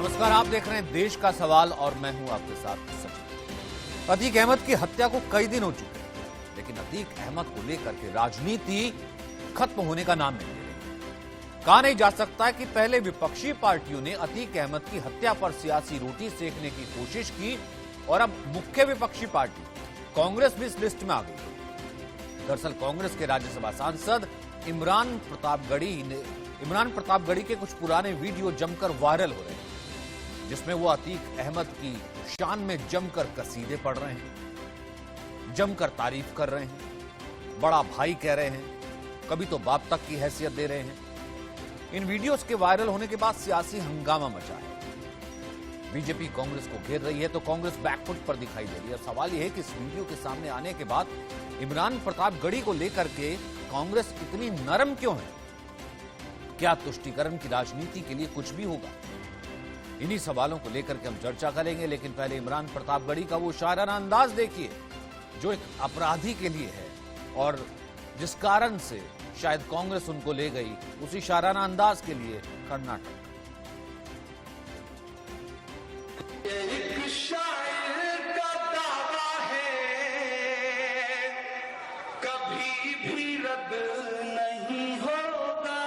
नमस्कार, आप देख रहे हैं देश का सवाल और मैं हूं आपके साथ सचिन। अतीक अहमद की हत्या को कई दिन हो चुके हैं, लेकिन अतीक अहमद को लेकर के राजनीति खत्म होने का नाम नहीं ले रही। कहा नहीं जा सकता है कि पहले विपक्षी पार्टियों ने अतीक अहमद की हत्या पर सियासी रोटी सेकने की कोशिश की और अब मुख्य विपक्षी पार्टी कांग्रेस भी इस लिस्ट में आ गई। दरअसल कांग्रेस के राज्यसभा सांसद इमरान प्रतापगढ़ी के कुछ पुराने वीडियो जमकर वायरल हो रहे हैं, जिसमें वो अतीक अहमद की शान में जमकर कसीदे पढ़ रहे हैं, जमकर तारीफ कर रहे हैं, बड़ा भाई कह रहे हैं, कभी तो बाप तक की हैसियत दे रहे हैं। इन वीडियोस के वायरल होने के बाद सियासी हंगामा मचा है। बीजेपी कांग्रेस को घेर रही है तो कांग्रेस बैकफुट पर दिखाई दे रही है। सवाल यह है कि इस वीडियो के सामने आने के बाद इमरान प्रतापगढ़ी को लेकर के कांग्रेस इतनी नरम क्यों है? क्या तुष्टीकरण की राजनीति के लिए कुछ भी होगा? इन्हीं सवालों को लेकर के हम चर्चा करेंगे, लेकिन पहले इमरान प्रतापगढ़ी का वो शायराना अंदाज देखिए जो एक अपराधी के लिए है और जिस कारण से शायद कांग्रेस उनको ले गई, उसी शायराना अंदाज के लिए कर्नाटक। एक शायर का दावा है, कभी भी रद्द नहीं होगा।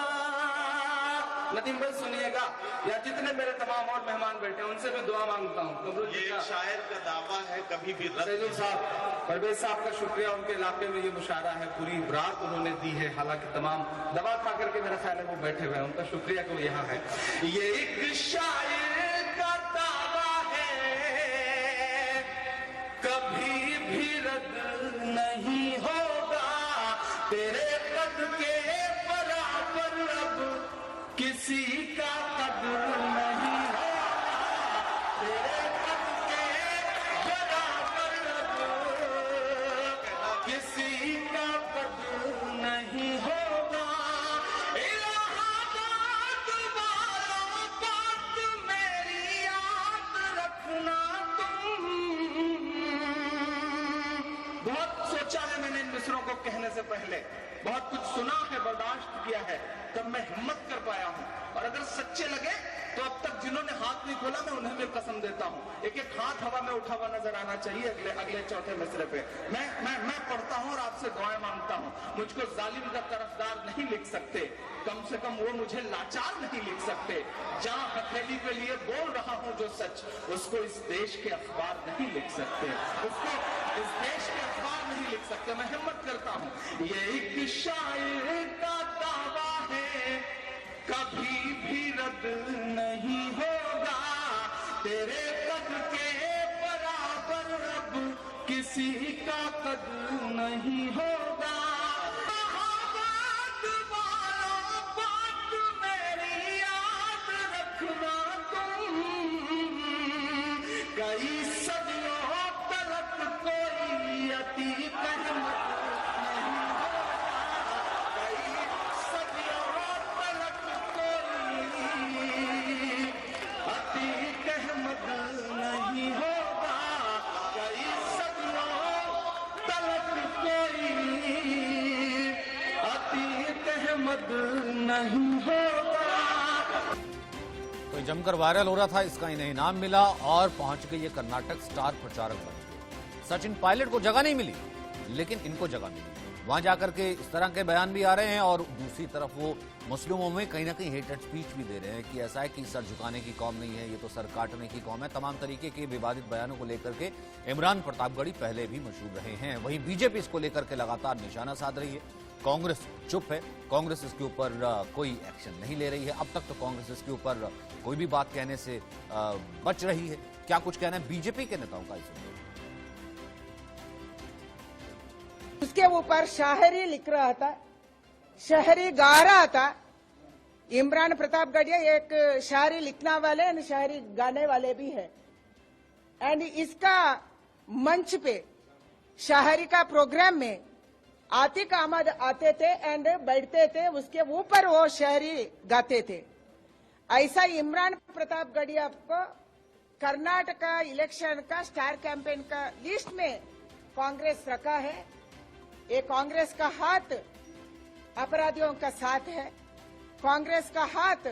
नदीम भाई सुनिएगा, या जितने मेरे तमाम और मेहमान बैठे हैं उनसे भी दुआ मांगता हूँ। ये शायर का दावा है, कभी भी रद्द साहब, परवेज साहब का शुक्रिया, उनके इलाके में ये मुशायरा है, पूरी रात उन्होंने दी है, हालांकि तमाम दवा खा करके मेरा ख्याल है वो बैठे हुए हैं, उनका शुक्रिया कि वो यहाँ है। ये एक शायर का दावा है, कभी भी रद्द नहीं होगा। तेरे कद के बराबर अब किसी का कदर नहीं होगा। तेरे कद के बराबर अब किसी का कदर नहीं होगा। इलाहाबाद वालों, बात मेरी याद रखना तुम। बहुत सोचा है मैंने इन मिसरों को कहने से पहले, बहुत कुछ सुना है, बर्दाश्त किया है, तब मैं हिम्मत कर पाया हूं। और अगर सच्चे लगे तो अब तक जिन्होंने हाथ नहीं खोला मैं उन्हें भी कसम देता हूं, एक एक हाथ हवा में उठा हुआ नजर आना चाहिए अगले चौथे मिसरे पे। मैं पढ़ता हूं और आपसे दुआएं मांगता हूं। मुझको जालिम का तरफदार नहीं लिख सकते, कम से कम वो मुझे लाचार नहीं लिख सकते। जहां हथेली पे लिए बोल रहा हूं जो सच, उसको इस देश के अखबार नहीं लिख सकते, उसको इस देश के अखबार नहीं लिख सकते। मैं हिम्मत करता हूं। ये एक शायर का दावा है, कभी भी रद्द नहीं होगा। तेरे कद के बराबर अब किसी का कद नहीं होगा। इलाहाबाद वालों, बात मेरी याद रखना तुम। कई सदियों तलक कोई अतीक अहमद नहीं होगा। कई सदियों तलक कोई अतीक अहमद नहीं होगा। तो जमकर वायरल हो रहा था, इसका इन्हें इनाम मिला और पहुंच गई ये कर्नाटक स्टार प्रचारक बन गए। सचिन पायलट को जगह नहीं मिली, लेकिन इनको जगह मिली। वहां जाकर के इस तरह के बयान भी आ रहे हैं और दूसरी तरफ वो मुस्लिमों में कहीं ना कहीं हेट एंड स्पीच भी दे रहे हैं कि ऐसा है कि सर झुकाने की कौम नहीं है, ये तो सर काटने की कौम है। तमाम तरीके के विवादित बयानों को लेकर के इमरान प्रतापगढ़ी पहले भी मशहूर रहे हैं। वहीं बीजेपी इसको लेकर के लगातार निशाना साध रही है। कांग्रेस चुप है, कांग्रेस इसके ऊपर कोई एक्शन नहीं ले रही है। अब तक तो कांग्रेस इसके ऊपर कोई भी बात कहने से बच रही है। क्या कुछ कहना है बीजेपी के नेताओं का इसमें? उसके ऊपर शायरी लिख रहा था, शायरी गा रहा था। इमरान प्रतापगढ़िया एक शायरी लिखने वाले एंड शायरी गाने वाले भी है। एंड इसका मंच पे शायरी का प्रोग्राम में आतिक अहमद आते थे एंड बैठते थे, उसके ऊपर वो शायरी गाते थे। ऐसा इमरान प्रतापगढ़िया को कर्नाटक इलेक्शन का स्टार कैंपेन का लिस्ट में कांग्रेस रखा है। ये कांग्रेस का हाथ अपराधियों का साथ है, कांग्रेस का हाथ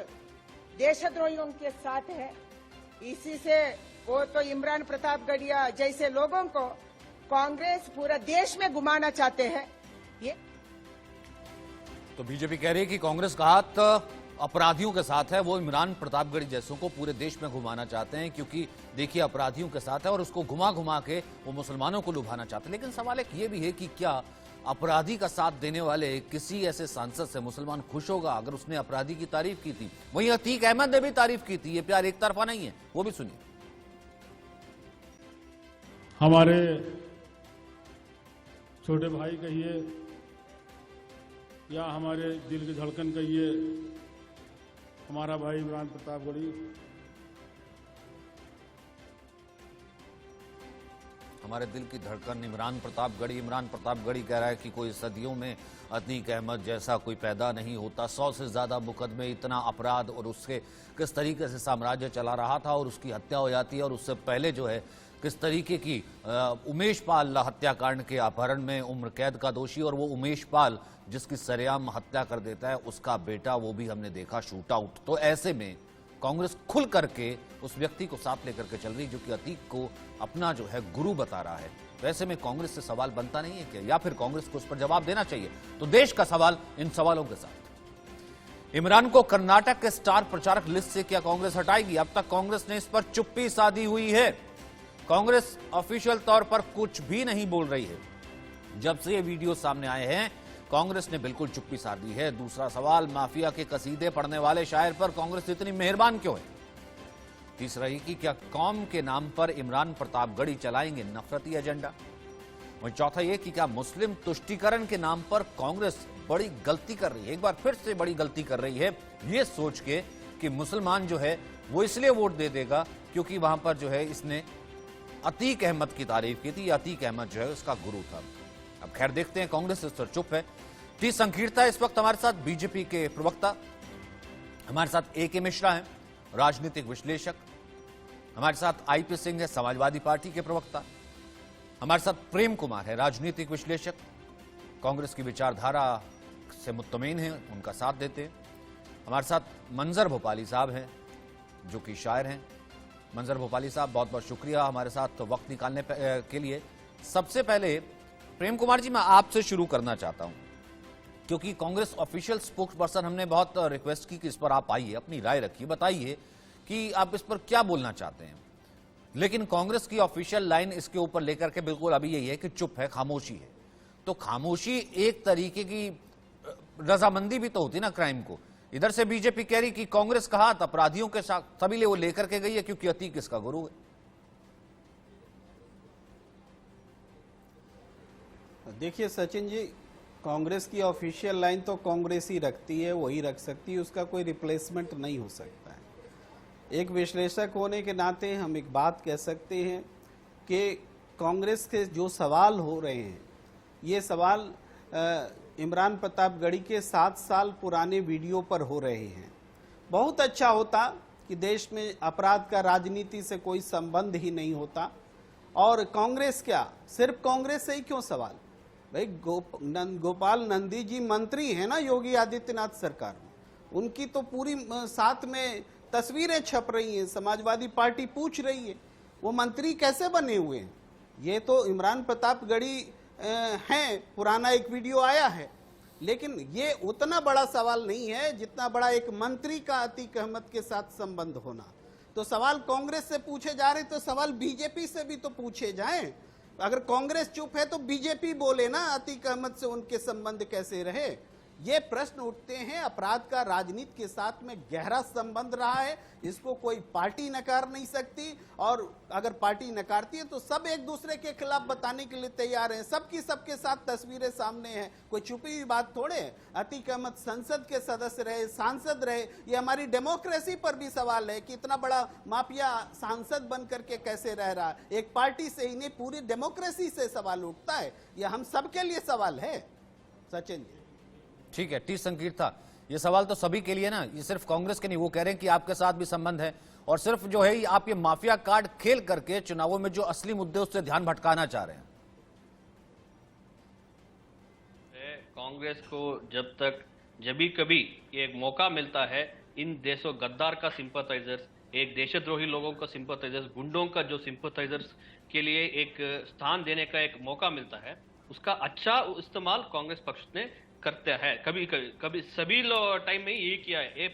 देशद्रोहियों के साथ है। इसी से वो तो इमरान प्रतापगढ़िया जैसे लोगों को कांग्रेस पूरा देश में घुमाना चाहते हैं। ये तो बीजेपी कह रही है कि कांग्रेस का हाथ अपराधियों के साथ है, वो इमरान प्रतापगढ़ी जैसों को पूरे देश में घुमाना चाहते हैं, क्योंकि देखिए अपराधियों के साथ है और उसको घुमा घुमा के वो मुसलमानों को लुभाना चाहते हैं। लेकिन सवाल एक ये भी है कि क्या अपराधी का साथ देने वाले किसी ऐसे सांसद से मुसलमान खुश होगा अगर उसने अपराधी की तारीफ की थी? वहीं अतीक अहमद ने भी तारीफ की थी। ये प्यार एक तरफा नहीं है, वो भी सुनिए। हमारे छोटे भाई कहिए या हमारे दिल की धड़कन कहिए, हमारा भाई इमरान प्रतापगढ़ी हमारे दिल की धड़कन इमरान प्रतापगढ़ी कह रहा है कि कोई सदियों में अतीक अहमद जैसा कोई पैदा नहीं होता। 100 से ज्यादा मुकदमे, इतना अपराध और उसके किस तरीके से साम्राज्य चला रहा था और उसकी हत्या हो जाती है। और उससे पहले जो है किस तरीके की उमेश पाल हत्याकांड के अपहरण में उम्र कैद का दोषी, और वो उमेश पाल जिसकी सरेआम हत्या कर देता है उसका बेटा, वो भी हमने देखा शूट आउट। तो ऐसे में कांग्रेस खुल करके उस व्यक्ति को साथ लेकर के चल रही जो कि अतीक को अपना जो है गुरु बता रहा है। तो ऐसे में कांग्रेस से सवाल बनता नहीं है क्या, या फिर कांग्रेस को उस पर जवाब देना चाहिए? तो देश का सवाल इन सवालों के साथ, इमरान को कर्नाटक के स्टार प्रचारक लिस्ट से क्या कांग्रेस हटाएगी? अब तक कांग्रेस ने इस पर चुप्पी साधी हुई है। कांग्रेस ऑफिशियल तौर पर कुछ भी नहीं बोल रही है। जब से ये वीडियो सामने आए हैं कांग्रेस ने बिल्कुल चुप्पी साधी है। दूसरा सवाल, माफिया के कसीदे पढ़ने वाले शायर पर कांग्रेस इतनी मेहरबान क्यों है? तीसरा ही कि क्या कौम के नाम पर इमरान प्रतापगढ़ी चलाएंगे नफरती एजेंडा? वहीं चौथा यह कि क्या मुस्लिम तुष्टीकरण के नाम पर कांग्रेस बड़ी गलती कर रही है, एक बार फिर से बड़ी गलती कर रही है, ये सोच के कि मुसलमान जो है वो इसलिए वोट दे देगा क्योंकि वहां पर जो है इसने अतीक अहमद की तारीफ की थी। अतीक अहमद जो है उसका गुरु था। अब खैर देखते हैं, कांग्रेस इस पर चुप है। टी संकीर्ता इस वक्त हमारे साथ बीजेपी के प्रवक्ता, हमारे साथ ए के मिश्रा हैं राजनीतिक विश्लेषक, हमारे साथ आईपी सिंह है समाजवादी पार्टी के प्रवक्ता, हमारे साथ प्रेम कुमार है राजनीतिक विश्लेषक, कांग्रेस की विचारधारा से मुत्तमीन है, उनका साथ देते हैं। हमारे साथ मंजर भोपाली साहब हैं जो कि शायर हैं। मंजर भोपाली साहब बहुत बहुत शुक्रिया हमारे साथ वक्त निकालने के लिए। सबसे पहले प्रेम कुमार जी, मैं आपसे शुरू करना चाहता हूं क्योंकि कांग्रेस ऑफिशियल स्पोक्स पर्सन, हमने बहुत रिक्वेस्ट की कि इस पर आप आइए, अपनी राय रखिए, बताइए कि आप इस पर क्या बोलना चाहते हैं। लेकिन कांग्रेस की ऑफिशियल लाइन इसके ऊपर लेकर के बिल्कुल अभी यही है कि चुप है, खामोशी है। तो खामोशी एक तरीके की रजामंदी भी तो होती ना क्राइम को। इधर से बीजेपी कह रही कि कांग्रेस का हाथ अपराधियों के साथ सभी ले वो लेकर के गई है क्योंकि अतीक इसका गुरु है। देखिए सचिन जी, कांग्रेस की ऑफिशियल लाइन तो कांग्रेस ही रखती है, वही रख सकती है, उसका कोई रिप्लेसमेंट नहीं हो सकता है। एक विश्लेषक होने के नाते हम एक बात कह सकते हैं कि कांग्रेस के जो सवाल हो रहे हैं, ये सवाल इमरान प्रतापगढ़ी के 7 साल पुराने वीडियो पर हो रहे हैं। बहुत अच्छा होता कि देश में अपराध का राजनीति से कोई संबंध ही नहीं होता। और कांग्रेस क्या, सिर्फ कांग्रेस से ही क्यों सवाल? भाई गोपाल नंदी जी मंत्री हैं ना योगी आदित्यनाथ सरकार में, उनकी तो पूरी साथ में तस्वीरें छप रही हैं, समाजवादी पार्टी पूछ रही है वो मंत्री कैसे बने हुए हैं। ये तो इमरान प्रतापगढ़ी हैं, पुराना एक वीडियो आया है, लेकिन ये उतना बड़ा सवाल नहीं है जितना बड़ा एक मंत्री का अतीक अहमद के साथ संबंध होना। तो सवाल कांग्रेस से पूछे जा रहे तो सवाल बीजेपी से भी तो पूछे जाएं। अगर कांग्रेस चुप है तो बीजेपी बोले ना अतीक अहमद से उनके संबंध कैसे रहे। ये प्रश्न उठते हैं। अपराध का राजनीति के साथ में गहरा संबंध रहा है, इसको कोई पार्टी नकार नहीं सकती। और अगर पार्टी नकारती है तो सब एक दूसरे के खिलाफ बताने के लिए तैयार हैं। सबकी सबके साथ तस्वीरें सामने हैं, कोई छुपी हुई बात थोड़े है। अतीक अहमद संसद के सदस्य रहे, सांसद रहे, ये हमारी डेमोक्रेसी पर भी सवाल है कि इतना बड़ा माफिया सांसद बन करके कैसे रह रहा है। एक पार्टी से ही नहीं, पूरी डेमोक्रेसी से सवाल उठता है। यह हम सबके लिए सवाल है सचिन जी। ठीक है, टी संकीर्ता, ये सवाल तो सभी के लिए ना, ये सिर्फ कांग्रेस के नहीं। वो कह रहे हैं कि आपके साथ भी संबंध है और सिर्फ जो है आप ये माफिया कार्ड खेल करके चुनावों में जो असली मुद्दे उससे ध्यान भटकाना चाह रहे हैं। कांग्रेस को जब भी कभी एक मौका मिलता है, इन देशों गद्दार का सिंपथाइजर्स एक देशद्रोही लोगों का सिंपथाइजर्स, गुंडों का जो सिंपथाइजर्स के लिए एक स्थान देने का एक मौका मिलता है, उसका अच्छा इस्तेमाल कांग्रेस पक्ष ने करता है। कभी सभी टाइम में यही किया है। ये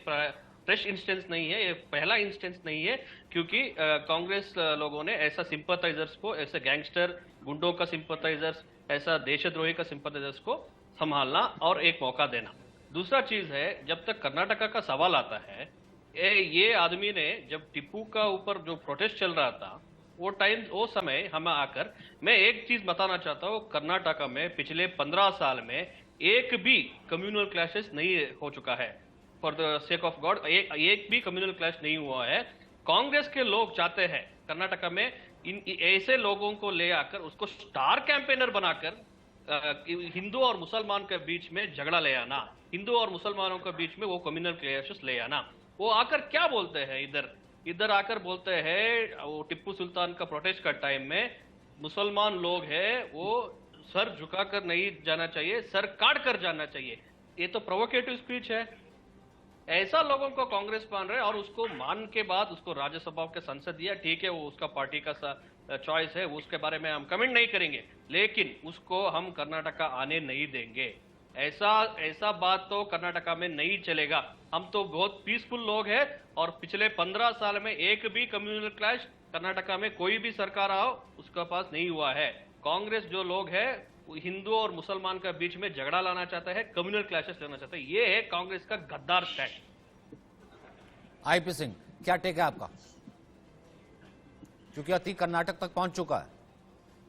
फ्रेश इंस्टेंस नहीं है, ये पहला इंस्टेंस नहीं है, क्योंकि कांग्रेस लोगों ने ऐसा सिंपथाइजर्स को, ऐसे गैंगस्टर गुंडों का सिंपथाइजर्स, ऐसा देशद्रोही का सिंपथाइजर्स को संभालना और एक मौका देना। दूसरा चीज है, जब तक कर्नाटका का सवाल आता है, ये आदमी ने जब टिप्पू का ऊपर जो प्रोटेस्ट चल रहा था, वो समय हमें आकर, मैं एक चीज बताना चाहता हूँ, कर्नाटका में पिछले 15 साल में एक भी कम्युनल क्लैशेस नहीं हो चुका है। For the sake of God, एक भी कम्युनल क्लैश नहीं हुआ है। कांग्रेस के लोग चाहते हैं कर्नाटका में ऐसे लोगों को ले आकर, उसको स्टार कैंपेनर बनाकर हिंदू और मुसलमान के बीच में झगड़ा ले आना, हिंदू और मुसलमानों के बीच में वो कम्युनल क्लैशेस ले आना। वो आकर क्या बोलते हैं, इधर आकर बोलते हैं, वो टिप्पू सुल्तान का प्रोटेस्ट का टाइम में मुसलमान लोग हैं, वो सर झुकाकर नहीं जाना चाहिए, सर काट कर जाना चाहिए। ये तो प्रोवोकेटिव स्पीच है। ऐसा लोगों को कांग्रेस मान रहे, और उसको मान के बाद उसको राज्यसभा के सांसद दिया, ठीक है, वो उसका पार्टी का चॉइस है, उसके बारे में हम कमेंट नहीं करेंगे, लेकिन उसको हम कर्नाटका आने नहीं देंगे। ऐसा बात तो कर्नाटका में नहीं चलेगा। हम तो बहुत पीसफुल लोग हैं, और पिछले 15 साल में एक भी कम्युनल क्लैश कर्नाटका में कोई भी सरकार आओ उसके पास नहीं हुआ है। कांग्रेस जो लोग है, हिंदू और मुसलमान के बीच में झगड़ा लाना चाहता है, कम्युनल क्लैशेस लाना चाहता है। ये है कांग्रेस का गद्दार स्टैंड। आईपी सिंह, क्या टेक है आपका? क्योंकि अतीक कर्नाटक तक पहुंच चुका है,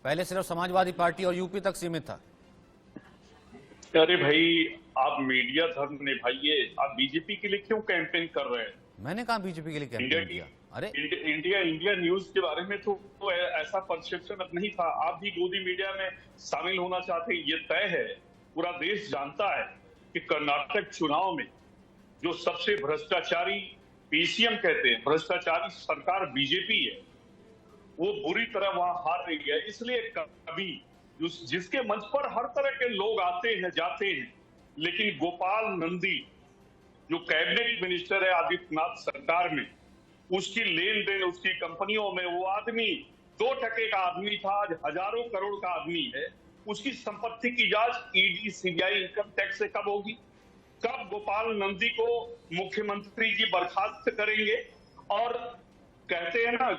पहले सिर्फ समाजवादी पार्टी और यूपी तक सीमित था। अरे भाई, आप मीडिया धर्म निभाइए। आप बीजेपी के लिए क्यों कैंपेन कर रहे हैं? मैंने कहा बीजेपी के लिए कैंपेन किया। अरे इंडिया न्यूज के बारे में तो ऐसा परसेप्शन अब नहीं था। आप भी गोदी मीडिया में शामिल होना चाहते हैं, ये तय है, पूरा देश जानता है कि कर्नाटक चुनाव में जो सबसे भ्रष्टाचारी, पीसीएम कहते हैं, भ्रष्टाचारी सरकार बीजेपी है, वो बुरी तरह वहां हार रही है। इसलिए कभी जिसके मंच पर हर तरह के लोग आते हैं जाते हैं, लेकिन गोपाल नंदी जो कैबिनेट मिनिस्टर है आदित्यनाथ सरकार में, उसकी लेन देन, उसकी कंपनियों में, वो आदमी 2 टके का आदमी था, आज हजारों करोड़ का आदमी है। उसकी संपत्ति की जांच ईडी, सीबीआई, इनकम टैक्स से कब होगी? कब गोपाल नंदी को मुख्यमंत्री जी बर्खास्त करेंगे? और कहते हैं ना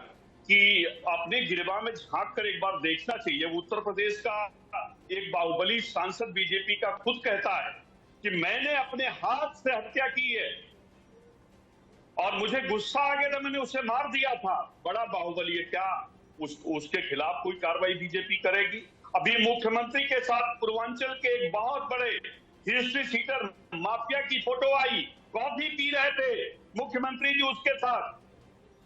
कि अपने गिरबा में झांक कर एक बार देखना चाहिए। उत्तर प्रदेश का एक बाहुबली सांसद बीजेपी का खुद कहता है कि मैंने अपने हाथ से हत्या की है और मुझे गुस्सा आ गया था, मैंने उसे मार दिया था। बड़ा बाहुबली है। क्या उसके खिलाफ कोई कार्रवाई बीजेपी करेगी? अभी मुख्यमंत्री के साथ पूर्वांचल के एक बहुत बड़े हिस्ट्री सीटर माफिया की फोटो आई, कॉफी पी रहे थे मुख्यमंत्री जी उसके साथ।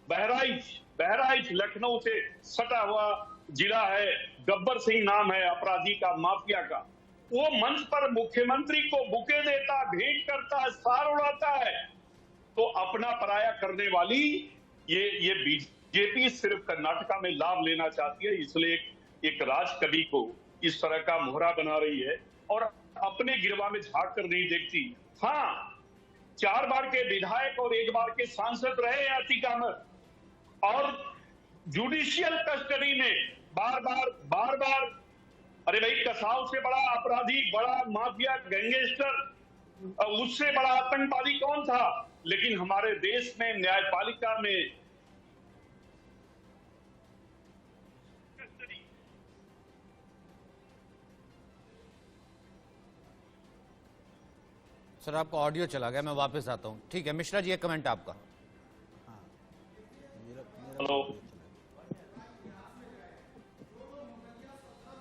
बहराइच लखनऊ से सटा हुआ जिला है, गब्बर सिंह नाम है अपराधी का, माफिया का। वो मंच पर मुख्यमंत्री को बुके देता, भेंट करता है, सार उड़ाता है। तो अपना पराया करने वाली ये बीजेपी सिर्फ कर्नाटका में लाभ लेना चाहती है, इसलिए एक राजकवि को इस तरह का मोहरा बना रही है और अपने गिरवा में झांक कर नहीं देखती। हाँ, 4 बार के विधायक और 1 बार के सांसद रहे अतीक अहमद, और जुडिशियल कस्टडी में बार बार अरे भाई, कसाव से बड़ा अपराधी, बड़ा माफिया, गैंगस्टर, उससे बड़ा आतंकवादी कौन था? लेकिन हमारे देश में न्यायपालिका में सर, आपका ऑडियो चला गया, मैं वापस आता हूं। ठीक है मिश्रा जी, एक कमेंट आपका। हेलो।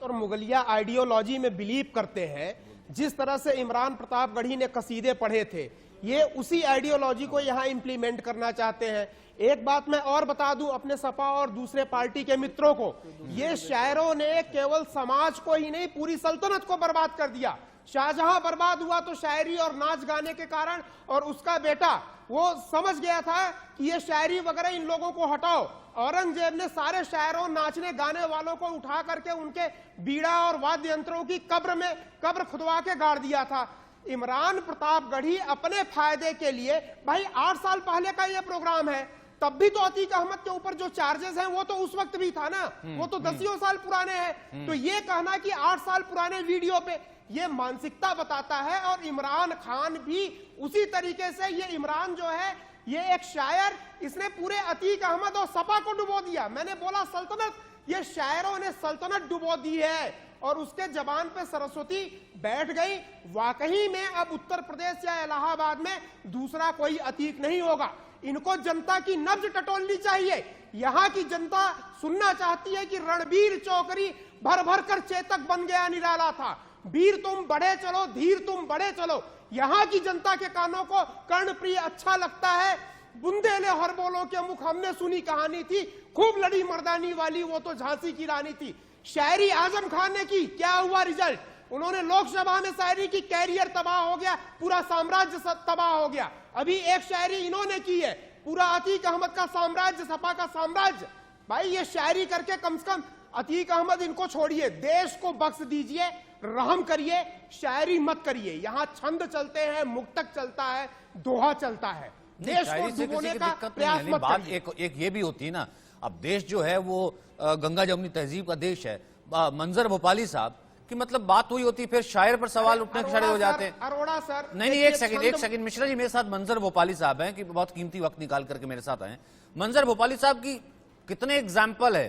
और मुगलिया आइडियोलॉजी में बिलीव करते हैं। जिस तरह से इमरान प्रतापगढ़ी ने कसीदे पढ़े थे, ये उसी आइडियोलॉजी को यहां इंप्लीमेंट करना चाहते हैं। एक बात मैं और बता दूं अपने सपा और दूसरे पार्टी के मित्रों को, ये शायरों ने केवल समाज को ही नहीं, पूरी सल्तनत को बर्बाद कर दिया। शाहजहां बर्बाद हुआ तो शायरी और नाच गाने के कारण, और उसका बेटा वो समझ गया था कि ये शायरी वगैरह इन लोगों को हटाओ। औरंगजेब ने सारे शायरों, नाचने गाने वालों को उठा करके उनके बीड़ा और वाद्य यंत्रों की कब्र खुदवा के गाड़ दिया था। इमरान प्रतापगढ़ी अपने फायदे के लिए, भाई 8 साल पहले का ये प्रोग्राम है, तब भी तो अतीक अहमद के ऊपर जो चार्जेस हैं वो तो उस वक्त भी था ना, वो तो दसियों साल पुराने हैं। तो ये कहना कि 8 साल पुराने वीडियो पे, ये मानसिकता बताता है। और इमरान खान भी उसी तरीके से, ये इमरान जो है ये एक शायर, इसने पूरे अतीक अहमद और सपा को डुबो दिया। मैंने बोला सल्तनत, ये शायरों ने सल्तनत डुबो दी है और उसके जबान पे सरस्वती बैठ गई। वाकई में अब उत्तर प्रदेश या इलाहाबाद में दूसरा कोई अतीक नहीं होगा। इनको जनता की नब्ज टटोलनी चाहिए। यहां की जनता सुनना चाहती है कि रणबीर चौकरी भर भर कर चेतक बन गया निराला था, वीर तुम बढ़े चलो, धीर तुम बढ़े चलो। यहां की जनता के कानों को कर्णप्रिय अच्छा लगता है। बुंदेले हर बोलो के मुख हमने सुनी कहानी थी, खूब लड़ी मर्दानी वाली वो तो झांसी की रानी थी। शायरी आजम खान ने की, क्या हुआ रिजल्ट? उन्होंने लोकसभा में शायरी की, कैरियर तबाह हो गया, पूरा साम्राज्य तबाह हो गया। अभी एक शायरी इन्होंने की है, पूरा अतीक अहमद का साम्राज्य, सपा का साम्राज्य। भाई ये शायरी करके कम से कम अतीक अहमद इनको छोड़िए, देश को बख्श दीजिए, रहम करिए, शायरी मत करिए। यहाँ छंद चलते हैं, मुक्तक चलता है, दोहा चलता है। देश को डुबोने का प्रयास मत करिए। एक ये भी होती है ना, अब देश जो है वो गंगा जमुनी तहजीब का देश है। मंजर भोपाली साहब की मतलब बात हुई होती, फिर शायर पर सवाल उठने खड़े हो जाते हैं। अरोड़ा सर, नहीं, एक सेकंड मिश्रा जी, मेरे साथ मंजर भोपाली साहब हैं कि बहुत कीमती वक्त निकाल करके मेरे साथ आए। मंजर भोपाली साहब की कितने एग्जाम्पल है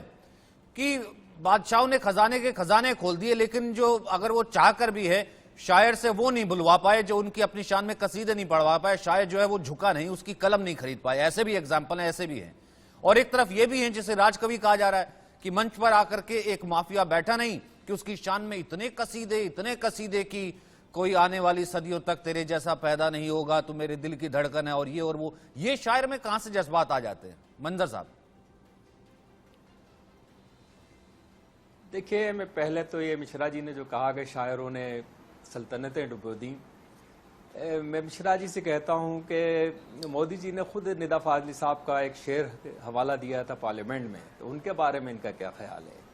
कि बादशाहों ने खजाने के खजाने खोल दिए, लेकिन जो अगर वो चाह कर भी है शायर से वो नहीं बुलवा पाए, जो उनकी अपनी शान में कसीदे नहीं पढ़वा पाए, शायर जो है वो झुका नहीं, उसकी कलम नहीं खरीद पाए। ऐसे भी एग्जाम्पल हैं, ऐसे भी हैं। और एक तरफ ये भी है जिसे राजकवि कहा जा रहा है कि मंच पर आकर के एक माफिया बैठा नहीं कि उसकी शान में इतने कसीदे कि कोई आने वाली सदियों तक तेरे जैसा पैदा नहीं होगा, तू मेरे दिल की धड़कन है, और ये और वो। ये शायर में कहां से जज्बात आ जाते हैं मंजर साहब? देखिए, मैं पहले तो ये मिश्रा जी ने जो कहा कि शायरों ने सल्तनतें डुबो दी, मैं मिश्रा जी से कहता हूँ कि मोदी जी ने खुद निदा फाजली साहब का एक शेर हवाला दिया था पार्लियामेंट में, तो उनके बारे में इनका क्या ख्याल है?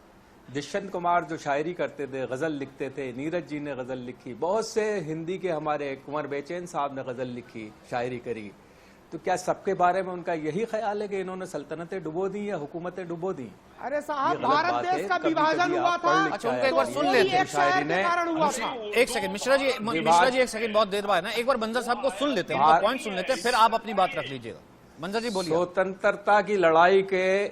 दुष्यंत कुमार जो शायरी करते थे, गज़ल लिखते थे, नीरज जी ने गज़ल लिखी, बहुत से हिंदी के हमारे कुंवर बेचैन साहब ने गज़ल लिखी, शायरी करी। तो क्या सबके बारे में उनका यही ख्याल है कि इन्होंने सल्तनतें डुबो दी या हुकूमतें डुबो दी? अरे साहब, भारत देश का विभाजन हुआ था। अच्छा, उनको एक बार सुन लेते हैं। एक सेकंड मिश्रा जी एक सेकंड, बहुत देर बाद ना, एक बार मंजर साहब को सुन लेते हैं, उनका पॉइंट सुन लेते हैं, फिर आप अपनी बात रख लीजिएगा। मंजर जी बोलिए। स्वतंत्रता की लड़ाई के,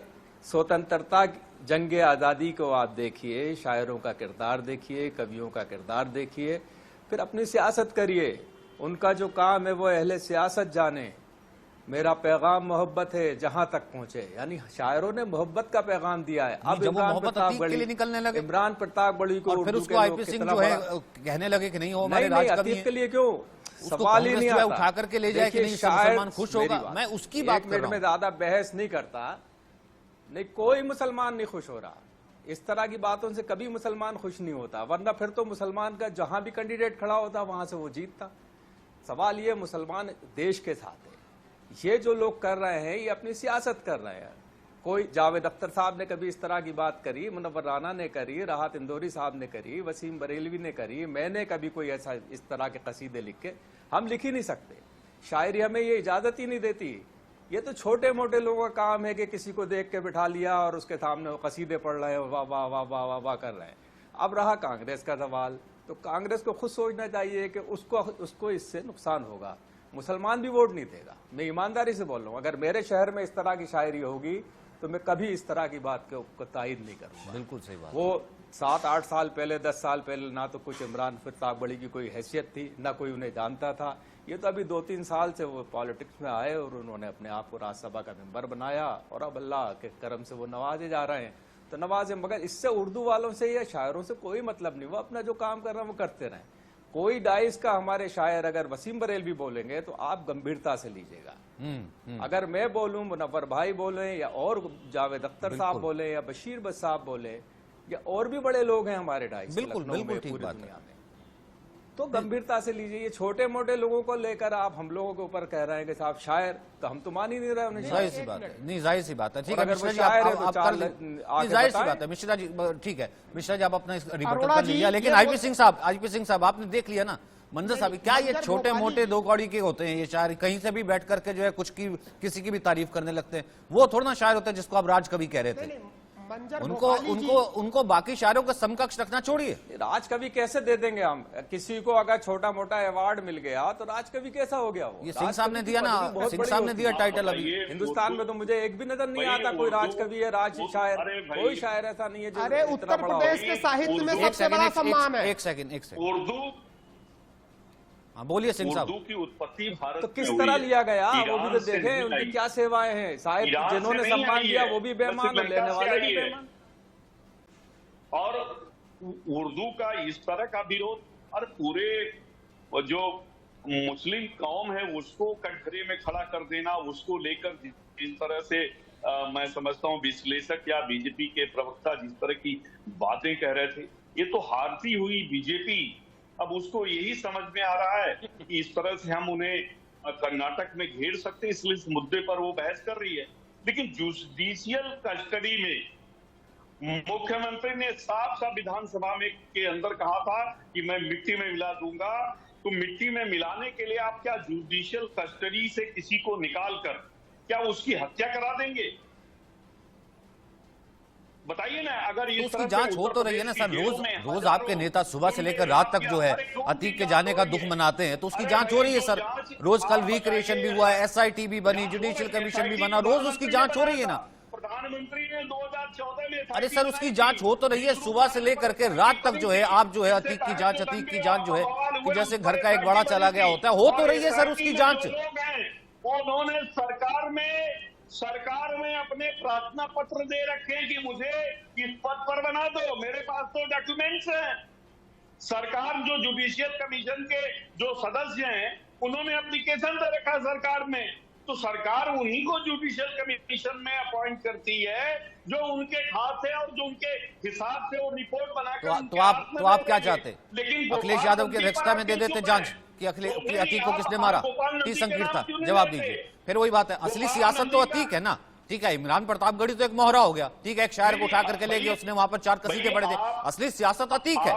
स्वतंत्रता जंग आज़ादी को आप देखिए, शायरों का किरदार देखिए, कवियों का किरदार देखिए, फिर अपनी सियासत करिए। उनका जो काम है वो अहले सियासत जाने। मेरा पैगाम मोहब्बत है जहां तक पहुंचे, यानी शायरों ने मोहब्बत का पैगाम दिया है। अब इमरान प्रताप बड़ी निकलने लगे, इमरान प्रताप बड़ी को फिर उसको आईपी सिंह जो है कहने लगे कि नहीं हो हमारे राजकवि के लिए क्यों सवाल ही नहीं आता, उठा करके ले जाए कि नहीं मुसलमान खुश होगा। मैं उसकी बात कर रहा हूं, में ज्यादा बहस नहीं करता। नहीं, कोई मुसलमान नहीं खुश हो रहा। इस तरह की बातों से कभी मुसलमान खुश नहीं होता, वरना फिर तो मुसलमान का जहां भी कैंडिडेट खड़ा होता वहां से वो जीतता। सवाल ये मुसलमान देश के साथ है। ये जो लोग कर रहे हैं ये अपनी सियासत कर रहे हैं। कोई जावेद अख्तर साहब ने कभी इस तरह की बात करी, मुनव्वर राना ने करी, राहत इंदौरी साहब ने करी, वसीम बरेलवी ने करी, मैंने कभी कोई ऐसा इस तरह के कसीदे लिख के, हम लिख ही नहीं सकते। शायरी हमें ये इजाजत ही नहीं देती। ये तो छोटे मोटे लोगों का काम है कि किसी को देख के बिठा लिया और उसके सामने वो कसीदे पढ़ रहे हैं, वाह वाह वाह वाह वाह वाह कर रहे हैं। अब रहा कांग्रेस का सवाल, तो कांग्रेस को खुद सोचना चाहिए कि उसको इससे नुकसान होगा। मुसलमान भी वोट नहीं देगा। मैं ईमानदारी से बोल रहा हूँ, अगर मेरे शहर में इस तरह की शायरी होगी तो मैं कभी इस तरह की बात को तायद नहीं करूँगा। बिल्कुल सही बात। वो 7-8 साल पहले, 10 साल पहले ना तो कुछ इमरान प्रताप बड़ी की कोई हैसियत थी, ना कोई उन्हें जानता था। ये तो अभी 2-3 साल से वो पॉलिटिक्स में आए और उन्होंने अपने आप को राज्यसभा का मेंबर बनाया और अब अल्लाह के करम से वो नवाजे जा रहे हैं। तो नवाजे, मगर इससे उर्दू वालों से या शायरों से कोई मतलब नहीं। वो अपना जो काम कर रहे हैं वो करते रहें। कोई डाइस का हमारे शायर अगर वसीम बरेलवी बोलेंगे तो आप गंभीरता से लीजिएगा। अगर मैं बोलूं, मुनव्वर भाई बोले या और जावेद अख्तर साहब बोले या बशीर बस साहब बोले या और भी बड़े लोग हैं हमारे डाइस, बिल्कुल बिल्कुल ठीक बात है, तो गंभीरता से लीजिए। ये छोटे मोटे लोगों को लेकर आप हम लोगों के ऊपर कह रहे हैं कि साहब शायर, तो हम तो मान ही नहीं रहे उन्हें। जाहिर सी बात है, नहीं जाहिर सी बात है। ठीक है मिश्रा जी, जाहिर सी बात है मिश्रा जी, ठीक है मिश्रा जी, आप अपना रिपोर्ट कर लीजिए। लेकिन आईपी सिंह साहब आपने देख लिया ना, मंजर साहब, क्या ये छोटे मोटे दो कौड़ी के होते हैं ये शायर, कहीं से भी बैठ करके जो है कुछ की किसी की भी तारीफ करने लगते हैं? वो थोड़ा ना शायर होते हैं जिसको आप राज कवि कह रहे थे। उनको बाकी शायरों का समकक्ष रखना छोड़िए। राज कवि कैसे दे देंगे हम? किसी को अगर छोटा मोटा अवार्ड मिल गया तो राज कवि कैसा हो गया वो? ये सिंह साहब ने दिया ना, सिंह साहब ने दिया टाइटल। अभी हिंदुस्तान में तो मुझे एक भी नजर नहीं आता कोई राज कवि है, राज शायर, कोई शायर ऐसा नहीं है। अरे उत्तर प्रदेश के साहित्य में सबसे बड़ा सम्मान है। एक सेकंड उर्दू, हाँ बोलिए सिंह साहब। उर्दू की उत्पत्ति भारत तो किस तरह लिया गया वो भी तो देखें, उनकी क्या सेवाएं हैं। शायद जिन्होंने सम्मान दिया वो भी बेईमान, लेने वाले भी बेईमान। और उर्दू का इस तरह का विरोध और पूरे जो मुस्लिम कौम है उसको कटघरे में खड़ा कर देना, उसको लेकर जिस तरह से मैं समझता हूं विश्लेषक या बीजेपी के प्रवक्ता जिस तरह की बातें कह रहे थे, ये तो हारती हुई बीजेपी अब उसको यही समझ में आ रहा है कि इस तरह से हम उन्हें कर्नाटक में घेर सकते, इसलिए इस मुद्दे पर वो बहस कर रही है। लेकिन जुडिशियल कस्टडी में मुख्यमंत्री ने साफ साफ विधानसभा में के अंदर कहा था कि मैं मिट्टी में मिला दूंगा। तो मिट्टी में मिलाने के लिए आप क्या जुडिशियल कस्टडी से किसी को निकाल कर क्या उसकी हत्या करा देंगे? बताइए ना। अगर तो उसकी जांच हो तो रही है ना सर। रोज आपके नेता सुबह से लेकर रात तक जो है अतीक के जाने का दुख मनाते हैं, तो उसकी जांच हो रही है सर। रोज कल रिक्रिएशन भी हुआ है, SIT भी बनी, जुडिशियल कमीशन भी बना, रोज उसकी जांच हो रही है ना। प्रधानमंत्री ने 2014 में अरे सर उसकी जांच हो तो रही है, सुबह से लेकर के रात तक जो है आप जो है अतीक की जांच जो है कि जैसे घर का एक बड़ा चला गया होता है, हो तो रही है सर उसकी जांच। उन्होंने सरकार में अपने प्रार्थना पत्र दे रखे हैं कि मुझे इस पद पर बना दो, मेरे पास तो डॉक्यूमेंट्स हैं। सरकार जो जुडिशियल कमीशन के जो सदस्य हैं उन्होंने एप्लीकेशन दे रखा सरकार में, तो सरकार उन्हीं को जुडिशियल कमीशन में अपॉइंट करती है जो उनके खाते और जो उनके हिसाब से वो रिपोर्ट बनाकर तो आप क्या चाहते? लेकिन अखिलेश यादव की अध्यक्षता में दे देते जांच कि अतीक को किसने मारा, टी संकीर्ता, जवाब दीजिए। फिर वही बात है, असली सियासत तो अतीक है ना। ठीक है, इमरान प्रतापगढ़ी तो एक मोहरा हो गया, ठीक है, एक शायर को उठा करके ले गया, उसने वहां पर 4 कसीदे पढ़े थे। असली सियासत अतीक है,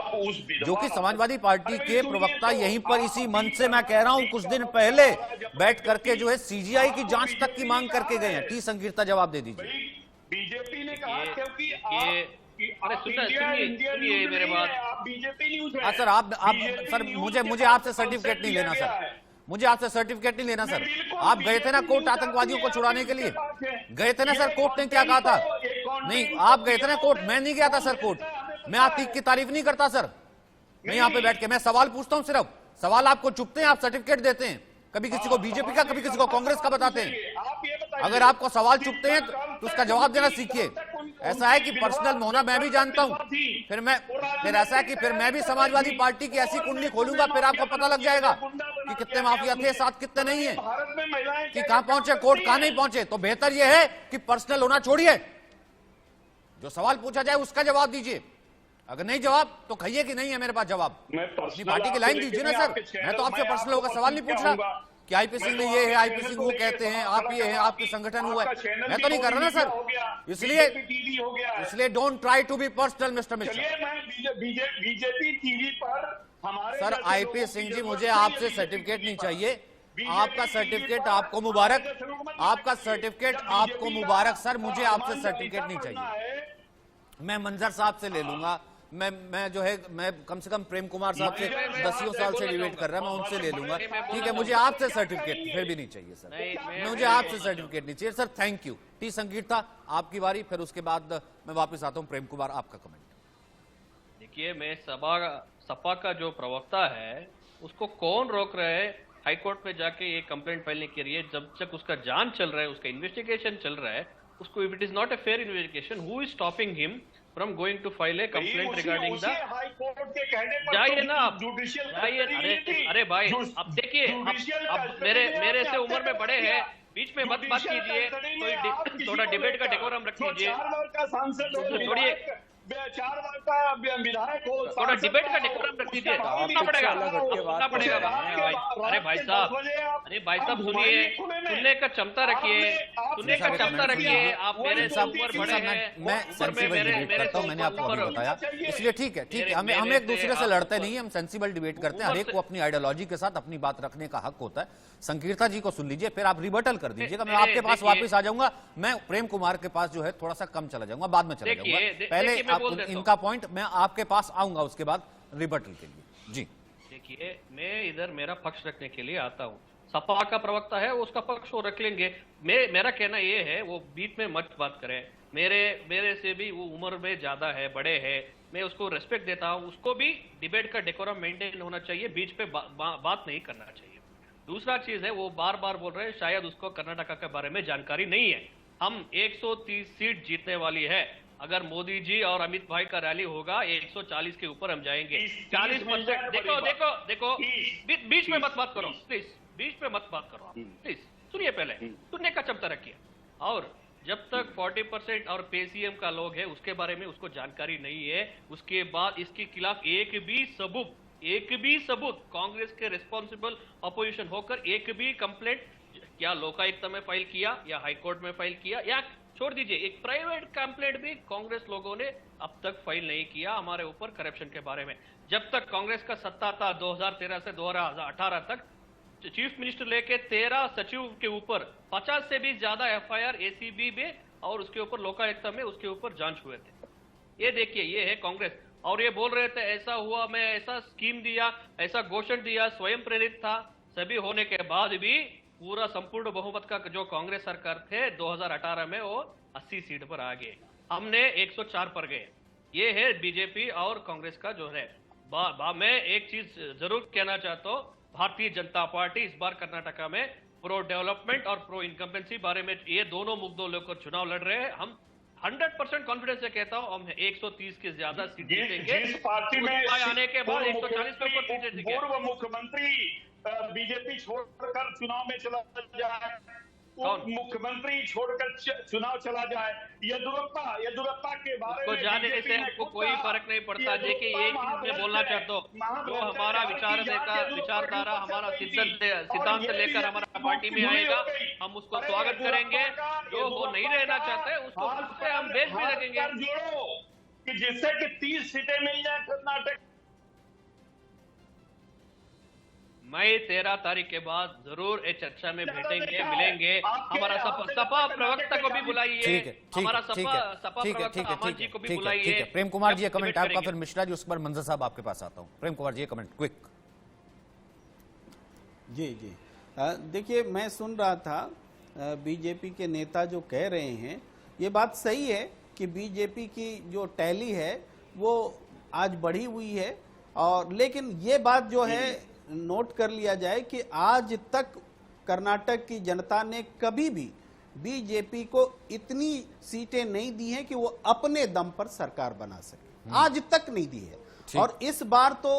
जो कि समाजवादी पार्टी के प्रवक्ता यहीं पर इसी मंच से मैं कह रहा हूं कुछ दिन पहले बैठ करके जो है CGI की जांच तक की मांग करके गए हैं। टी संकीर्ता जवाब दे दीजिए। बीजेपी ने कहा क्योंकि अरे सुनिए मेरे बात। बीजेपी न्यूज है। सर आप सर मुझे आपसे सर्टिफिकेट नहीं लेना सर, मुझे आपसे सर्टिफिकेट नहीं लेना सर। आप गए थे ना कोर्ट आतंकवादियों को छुड़ाने के लिए, गए थे ना सर। कोर्ट ने क्या कहा था? नहीं, आप गए थे ना कोर्ट, मैं नहीं गया था सर कोर्ट। मैं अतीक की तारीफ नहीं करता सर, मैं यहाँ पे बैठ के मैं सवाल पूछता हूँ सिर्फ। सवाल आपको चुपते हैं, आप सर्टिफिकेट देते हैं, कभी किसी को बीजेपी का, कभी किसी को कांग्रेस का बताते हैं। अगर आपको सवाल चुपते हैं तो उसका जवाब देना सीखिए। ऐसा है कि पर्सनल होना मैं भी जानता हूं, फिर ऐसा है कि फिर मैं भी समाजवादी पार्टी की ऐसी कुंडली खोलूंगा, फिर आपको पता लग जाएगा कि कितने माफिया थे साथ, कितने नहीं है, कि कहां पहुंचे कोर्ट, कहां नहीं पहुंचे। तो बेहतर यह है कि पर्सनल होना छोड़िए, जो सवाल पूछा जाए उसका जवाब दीजिए। अगर नहीं जवाब तो कहिए कि नहीं है मेरे पास जवाब, अपनी पार्टी की लाइन दीजिए ना सर। मैं तो आपसे पर्सनल होकर सवाल नहीं पूछ रहा कि IP सिंह में ये है, IP सिंह वो कहते हैं, आप ये है, आपके संगठन हुआ है, मैं तो नहीं कर रहा ना सर। इसलिए don't try to be personal mister Mishra. BJP TV पर हमारे सर IP सिंह जी, मुझे आपसे सर्टिफिकेट नहीं चाहिए। आपका सर्टिफिकेट आपको मुबारक, आपका सर्टिफिकेट आपको मुबारक सर, मुझे आपसे सर्टिफिकेट नहीं चाहिए। मैं मंजर साहब से ले लूंगा, मैं जो है मैं कम से कम प्रेम कुमार साहब से 10 साल से डिबेट कर रहा है, मैं उनसे ले लूंगा, ठीक है। मुझे आपसे सर्टिफिकेट फिर भी नहीं चाहिए सर, मुझे आपसे सर्टिफिकेट नहीं चाहिए सर। Thank you. टी संकीर्ता आपकी बारी, फिर उसके बाद मैं वापस आता हूं। प्रेम कुमार आपका कमेंट। देखिए, मैं सपा का जो प्रवक्ता है उसको कौन रोक रहा है हाईकोर्ट में जाके ये कंप्लेंट फाइल नहीं की रही है? जब तक उसका जांच चल रहा है, उसका इन्वेस्टिगेशन चल रहा है, उसको if it is not a fair investigation, who is stopping him from going to file a complaint regarding the जाइए ना आप, जाइए। अरे भाई अब देखिए, अब मेरे से उम्र में बड़े हैं, बीच में मत बात कीजिए, थोड़ा डिबेट का डेकोरम रख लीजिए। 4 बार का विधायक हो, थोड़ा डिबेट का डेकोरम रख दीजिए, सुनना पड़ेगा, सुनना पड़ेगा। अरे भाई साहब, अरे भाई साहब सुनिए, सुनने का क्षमता रखिए, सुनने का क्षमता रखिए। आप मेरे से ऊपर बड़े हैं, मैं सेंसिबल डिबेट करता हूं, मैंने आपको अभी बताया, इसलिए ठीक है, हम एक दूसरे से लड़ते नहीं, हम सेंसिबल डिबेट करते हैं। हर एक को अपनी आइडियोलॉजी के साथ अपनी बात रखने का हक होता है। संकीर्ता जी को सुन लीजिए, फिर आप रिबटल कर दीजिएगा। मैं आपके पास वापस आ जाऊंगा, मैं प्रेम कुमार के पास जो है थोड़ा सा कम चला जाऊंगा, बाद में चला जाऊंगा। पहले इनका पॉइंट मैं आपके पास आऊंगा, उसके बाद रिबटल के लिए। जी देखिए, मैं इधर मेरा पक्ष रखने के लिए आता हूँ। सपा का प्रवक्ता है, उसका पक्ष वो रख लेंगे। मेरा कहना ये है, वो बीच में मत बात करें। मेरे से भी वो उम्र में ज्यादा है, बड़े हैं, मैं उसको रेस्पेक्ट देता हूँ। उसको भी डिबेट का डेकोरम मेंटेन होना चाहिए, बीच पे बात नहीं करना चाहिए। दूसरा चीज है, वो बार बार बोल रहे हैं शायद उसको कर्नाटका के बारे में जानकारी नहीं है। हम 130 सीट जीतने वाली है। अगर मोदी जी और अमित भाई का रैली होगा 140 के ऊपर हम जाएंगे। 40%। देखो बीच में मत बात करो प्लीज, बीच में मत बात करो आप प्लीज, सुनिए, पहले सुनने का क्षमता रखिए। और जब तक 40% और पेसीएम का लोग है उसके बारे में उसको जानकारी नहीं है, उसके बाद इसके खिलाफ एक भी सबूत कांग्रेस के रिस्पॉन्सिबल अपोजिशन होकर एक भी कंप्लेंट क्या लोकायुक्त में फाइल किया या हाईकोर्ट में फाइल किया, या छोड़ दीजिए एक प्राइवेट कंप्लेंट भी कांग्रेस लोगों ने अब तक फाइल नहीं किया हमारे ऊपर करप्शन के बारे में। जब तक कांग्रेस का सत्ता था 2013 से 2018 तक, चीफ मिनिस्टर लेके 13 सचिव के ऊपर 50 से भी ज्यादा एफआईआर एसीबी में और उसके ऊपर लोकायुक्त में उसके ऊपर जांच हुए थे। ये देखिए, ये है कांग्रेस। और ये बोल रहे थे ऐसा हुआ, मैं ऐसा स्कीम दिया, ऐसा घोषण दिया, स्वयं प्रेरित था। सभी होने के बाद भी पूरा संपूर्ण बहुमत का जो कांग्रेस सरकार थे 2018 में वो 80 सीट पर आ गए, हमने 104 पर गए। ये है बीजेपी और कांग्रेस का जो है। मैं एक चीज जरूर कहना चाहता हूँ, भारतीय जनता पार्टी इस बार कर्नाटका में प्रो डेवलपमेंट और प्रो इनकम्बेंसी बारे में ये दोनों मुद्दों लेकर चुनाव लड़ रहे हैं। हम 100% कॉन्फिडेंस से कहता हूँ हम 130 के ज्यादा सीट जीतेंगे। जिस पार्टी में आने के बाद 140 के ऊपर सीटें जीतेंगे। पूर्व मुख्यमंत्री बीजेपी छोड़कर चुनाव में चला जाए, उप मुख्यमंत्री छोड़कर चुनाव चला जाए, येदुरप्पा के बारे में जाने से हमको कोई फर्क नहीं पड़ता। देखिए, एक चीज मैं बोलना चाहता हूँ, जो हमारा विचारधारा, हमारा सिद्धांत से लेकर हमारा पार्टी में आएगा, हम उसको स्वागत करेंगे। जो वो नहीं रहना चाहते उसको हम बेच भी रखेंगे, कि जिससे कि 30 सीटें मिल जाए कर्नाटक। मई 13 तारीख के बाद जरूर एक चर्चा में बैठेंगे, मिलेंगे। हमारा सपा प्रवक्ता को भी बुलाइए, हमारा सपा प्रवक्ता अमन जी को भी बुलाइए। प्रेम कुमार जी कमेंट आपका, फिर मिश्रा जी, उसके बाद मंजर साहब आपके पास आता हूं। Prem Kumar ji comment quick. जी देखिए, मैं सुन रहा था बीजेपी के नेता जो कह रहे हैं, ये बात सही है कि बीजेपी की जो टैली है वो आज बढ़ी हुई है। और लेकिन ये बात जो है नोट कर लिया जाए कि आज तक कर्नाटक की जनता ने कभी भी बीजेपी को इतनी सीटें नहीं दी हैं कि वो अपने दम पर सरकार बना सके, आज तक नहीं दी है। और इस बार तो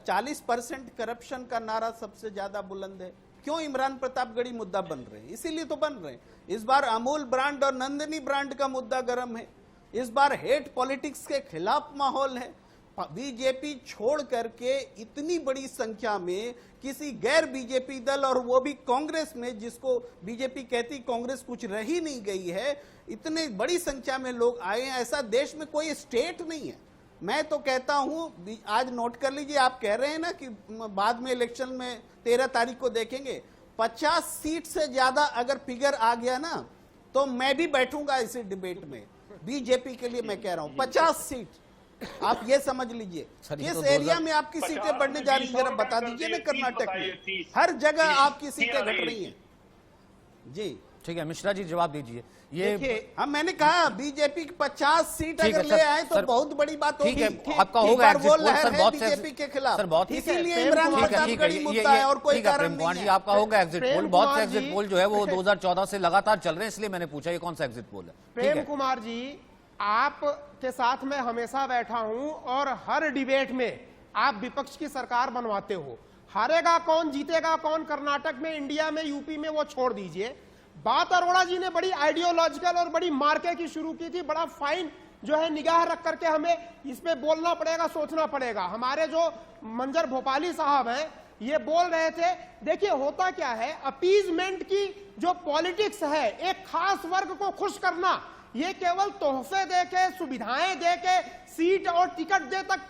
40% करप्शन का नारा सबसे ज्यादा बुलंद है। क्यों इमरान प्रतापगढ़ी मुद्दा बन रहे हैं? इसीलिए तो बन रहे हैं। इस बार अमूल ब्रांड और नंदिनी ब्रांड का मुद्दा गर्म है। इस बार हेट पॉलिटिक्स के खिलाफ माहौल है। बीजेपी छोड़ करके इतनी बड़ी संख्या में किसी गैर बीजेपी दल, और वो भी कांग्रेस में, जिसको बीजेपी कहती कांग्रेस कुछ रही नहीं गई है, इतने बड़ी संख्या में लोग आए हैं। ऐसा देश में कोई स्टेट नहीं है। मैं तो कहता हूं, आज नोट कर लीजिए, आप कह रहे हैं ना कि बाद में इलेक्शन में 13 तारीख को देखेंगे, 50 सीट से ज्यादा अगर फिगर आ गया ना तो मैं भी बैठूंगा इसी डिबेट में। बीजेपी के लिए मैं कह रहा हूं 50 सीट, आप ये समझ लीजिए। किस एरिया में आपकी सीटें बढ़ने जा रही है जरा बता दीजिए ना। कर्नाटक में हर जगह आपकी सीटें घट रही हैं। जी ठीक है, मिश्रा जी जवाब दीजिए। ये हम मैंने कहा बीजेपी की 50 सीट अगर ले आए तो बहुत बड़ी बात होगी। आपका होगा एग्जिट पोल सर, बहुत बीजेपी के खिलाफ सर, बहुत इसीलिए इमरान प्रतापगढ़ी मुद्दा है और कोई कारण नहीं है। आपका होगा एग्जिट पोल, बहुत से एग्जिट पोल जो है वो 2014 से लगातार चल रहे हैं, इसलिए मैंने पूछा ये कौन सा एग्जिट पोल है। प्रेम कुमार जी, आप के साथ मैं हमेशा बैठा हूं और हर डिबेट में आप विपक्ष की सरकार बनवाते हो। हारेगा कौन, जीतेगा कौन कर्नाटक में, इंडिया में, यूपी में, वो छोड़ दीजिए। बात अरोड़ा जी ने बड़ी आइडियोलॉजिकल और बड़ी मार्के की शुरू की थी, बड़ा फाइन जो है निगाह रख करके हमें इस पे बोलना पड़ेगा, सोचना पड़ेगा। हमारे जो मंजर भोपाली साहब हैं ये बोल रहे थे, देखिए होता क्या है, अपीजमेंट की जो पॉलिटिक्स है, एक खास वर्ग को खुश करना, ये केवल तोहफे देके, सुविधाएं देके, सीट और टिकट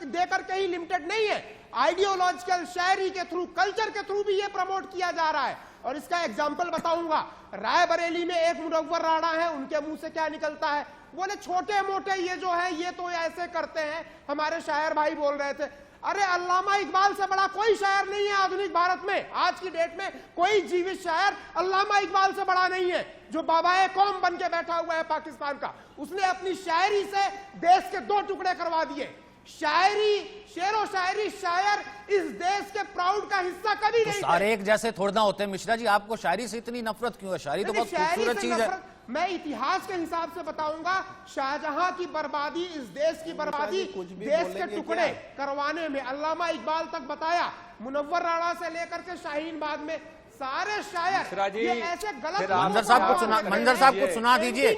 दे करके ही लिमिटेड नहीं है। आइडियोलॉजिकल शायरी के थ्रू, कल्चर के थ्रू भी ये प्रमोट किया जा रहा है। और इसका एग्जाम्पल बताऊंगा, रायबरेली में एक मुनव्वर राणा है, उनके मुंह से क्या निकलता है, बोले छोटे मोटे ये जो है ये तो ऐसे करते हैं। हमारे शायर भाई बोल रहे थे, अरे अल्लामा इकबाल से बड़ा कोई शायर नहीं है आधुनिक भारत में। आज की डेट में कोई जीवित शायर अल्लामा इकबाल से बड़ा नहीं है, जो बाबाए कौम बन के बैठा हुआ है पाकिस्तान का। उसने अपनी शायरी से देश के 2 टुकड़े करवा दिए। शायरी, शेरो शायरी, शायर इस देश के प्राउड का हिस्सा कभी नहीं। सारे एक जैसे थोड़ा ना होते हैं मिश्रा जी, आपको शायरी से इतनी नफरत क्यों है? शायरी तो बहुत खूबसूरत चीज है। मैं इतिहास के हिसाब से बताऊंगा, शाहजहां की बर्बादी, इस देश की बर्बादी, देश के टुकड़े करवाने में अल्लामा इकबाल तक बताया, मुनव्वर राणा से लेकर के शाहीन बाग में सारे शायर ये ऐसे गलत। मंजर साहब को सुना, मंजर साहब को सुना दीजिए,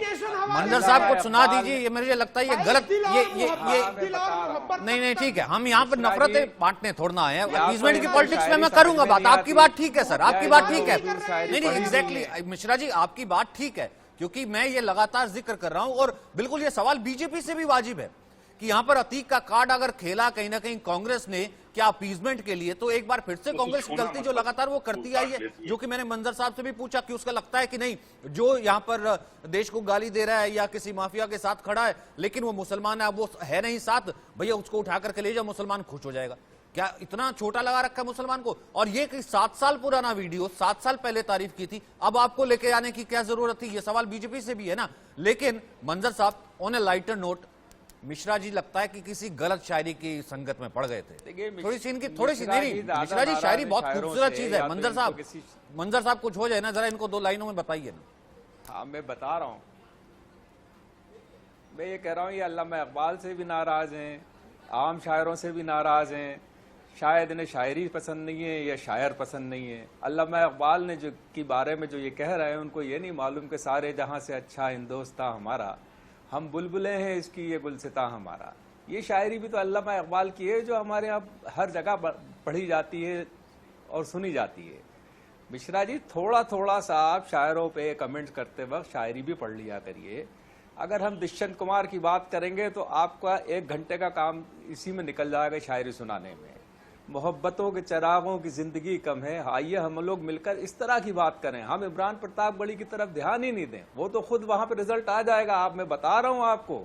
मंजर साहब को सुना दीजिए। ये मुझे लगता है ये गलत, ये नहीं ठीक है। हम यहाँ पर नफरतें बांटने थोड़ा आए हैं। अपीजमेंट की पॉलिटिक्स में मैं करूंगा बात, आपकी बात ठीक है सर, आपकी बात ठीक है। नहीं एग्जैक्टली मिश्रा जी आपकी बात ठीक है, क्योंकि मैं ये लगातार जिक्र कर रहा हूं और बिल्कुल ये सवाल बीजेपी से भी वाजिब है कि यहां पर अतीक का कार्ड अगर खेला कहीं ना कहीं कांग्रेस ने क्या अपीजमेंट के लिए, तो एक बार फिर से कांग्रेस की गलती जो लगातार वो करती आई है, जो कि मैंने मंजर साहब से भी पूछा कि उसका लगता है कि नहीं जो यहां पर देश को गाली दे रहा है या किसी माफिया के साथ खड़ा है, लेकिन वो मुसलमान है, अब वो है नहीं साथ, भैया उसको उठा करके ले जाओ, मुसलमान खुश हो जाएगा। क्या इतना छोटा लगा रखा है मुसलमान को? और ये कि 7 साल पुराना वीडियो 7 साल पहले तारीफ की थी, अब आपको लेके आने की क्या जरूरत थी? ये सवाल बीजेपी से भी है ना। लेकिन मंजर साहब on a lighter note, Mishra ji लगता है कि किसी गलत शायरी की संगत में पड़ गए थे। थोड़ी सी इनकी थोड़ी सी नहीं, मिश्रा जी शायरी बहुत खूबसूरत चीज है। मंजर साहब कुछ हो जाए ना, जरा इनको 2 लाइनों में बताइए ना। हाँ मैं बता रहा हूँ, मैं ये कह रहा हूँ ये अल्लामा इकबाल से भी नाराज हैं, आम शायरों से भी नाराज हैं। शायद इन्हें शायरी पसंद नहीं है या शायर पसंद नहीं है। अल्लामा इकबाल ने जो के बारे में जो ये कह रहे हैं, उनको ये नहीं मालूम कि सारे जहाँ से अच्छा हिंदोस्तां हमारा, हम बुलबुलें हैं इसकी ये गुलसिता हमारा। ये शायरी भी तो अल्लामा इकबाल की है, जो हमारे यहाँ हर जगह पढ़ी जाती है और सुनी जाती है। मिश्रा जी थोड़ा थोड़ा सा आप शायरों पे कमेंट करते वक्त शायरी भी पढ़ लिया करिए। अगर हम दुष्यंत कुमार की बात करेंगे तो आपका 1 घंटे का काम इसी में निकल जाएगा शायरी सुनाने में। मोहब्बतों के चरागों की जिंदगी कम है, आइए हम लोग मिलकर इस तरह की बात करें। हम इमरान प्रतापगढ़ी की तरफ ध्यान ही नहीं दें, वो तो खुद वहां पे रिजल्ट आ जाएगा। आप मैं बता रहा हूं आपको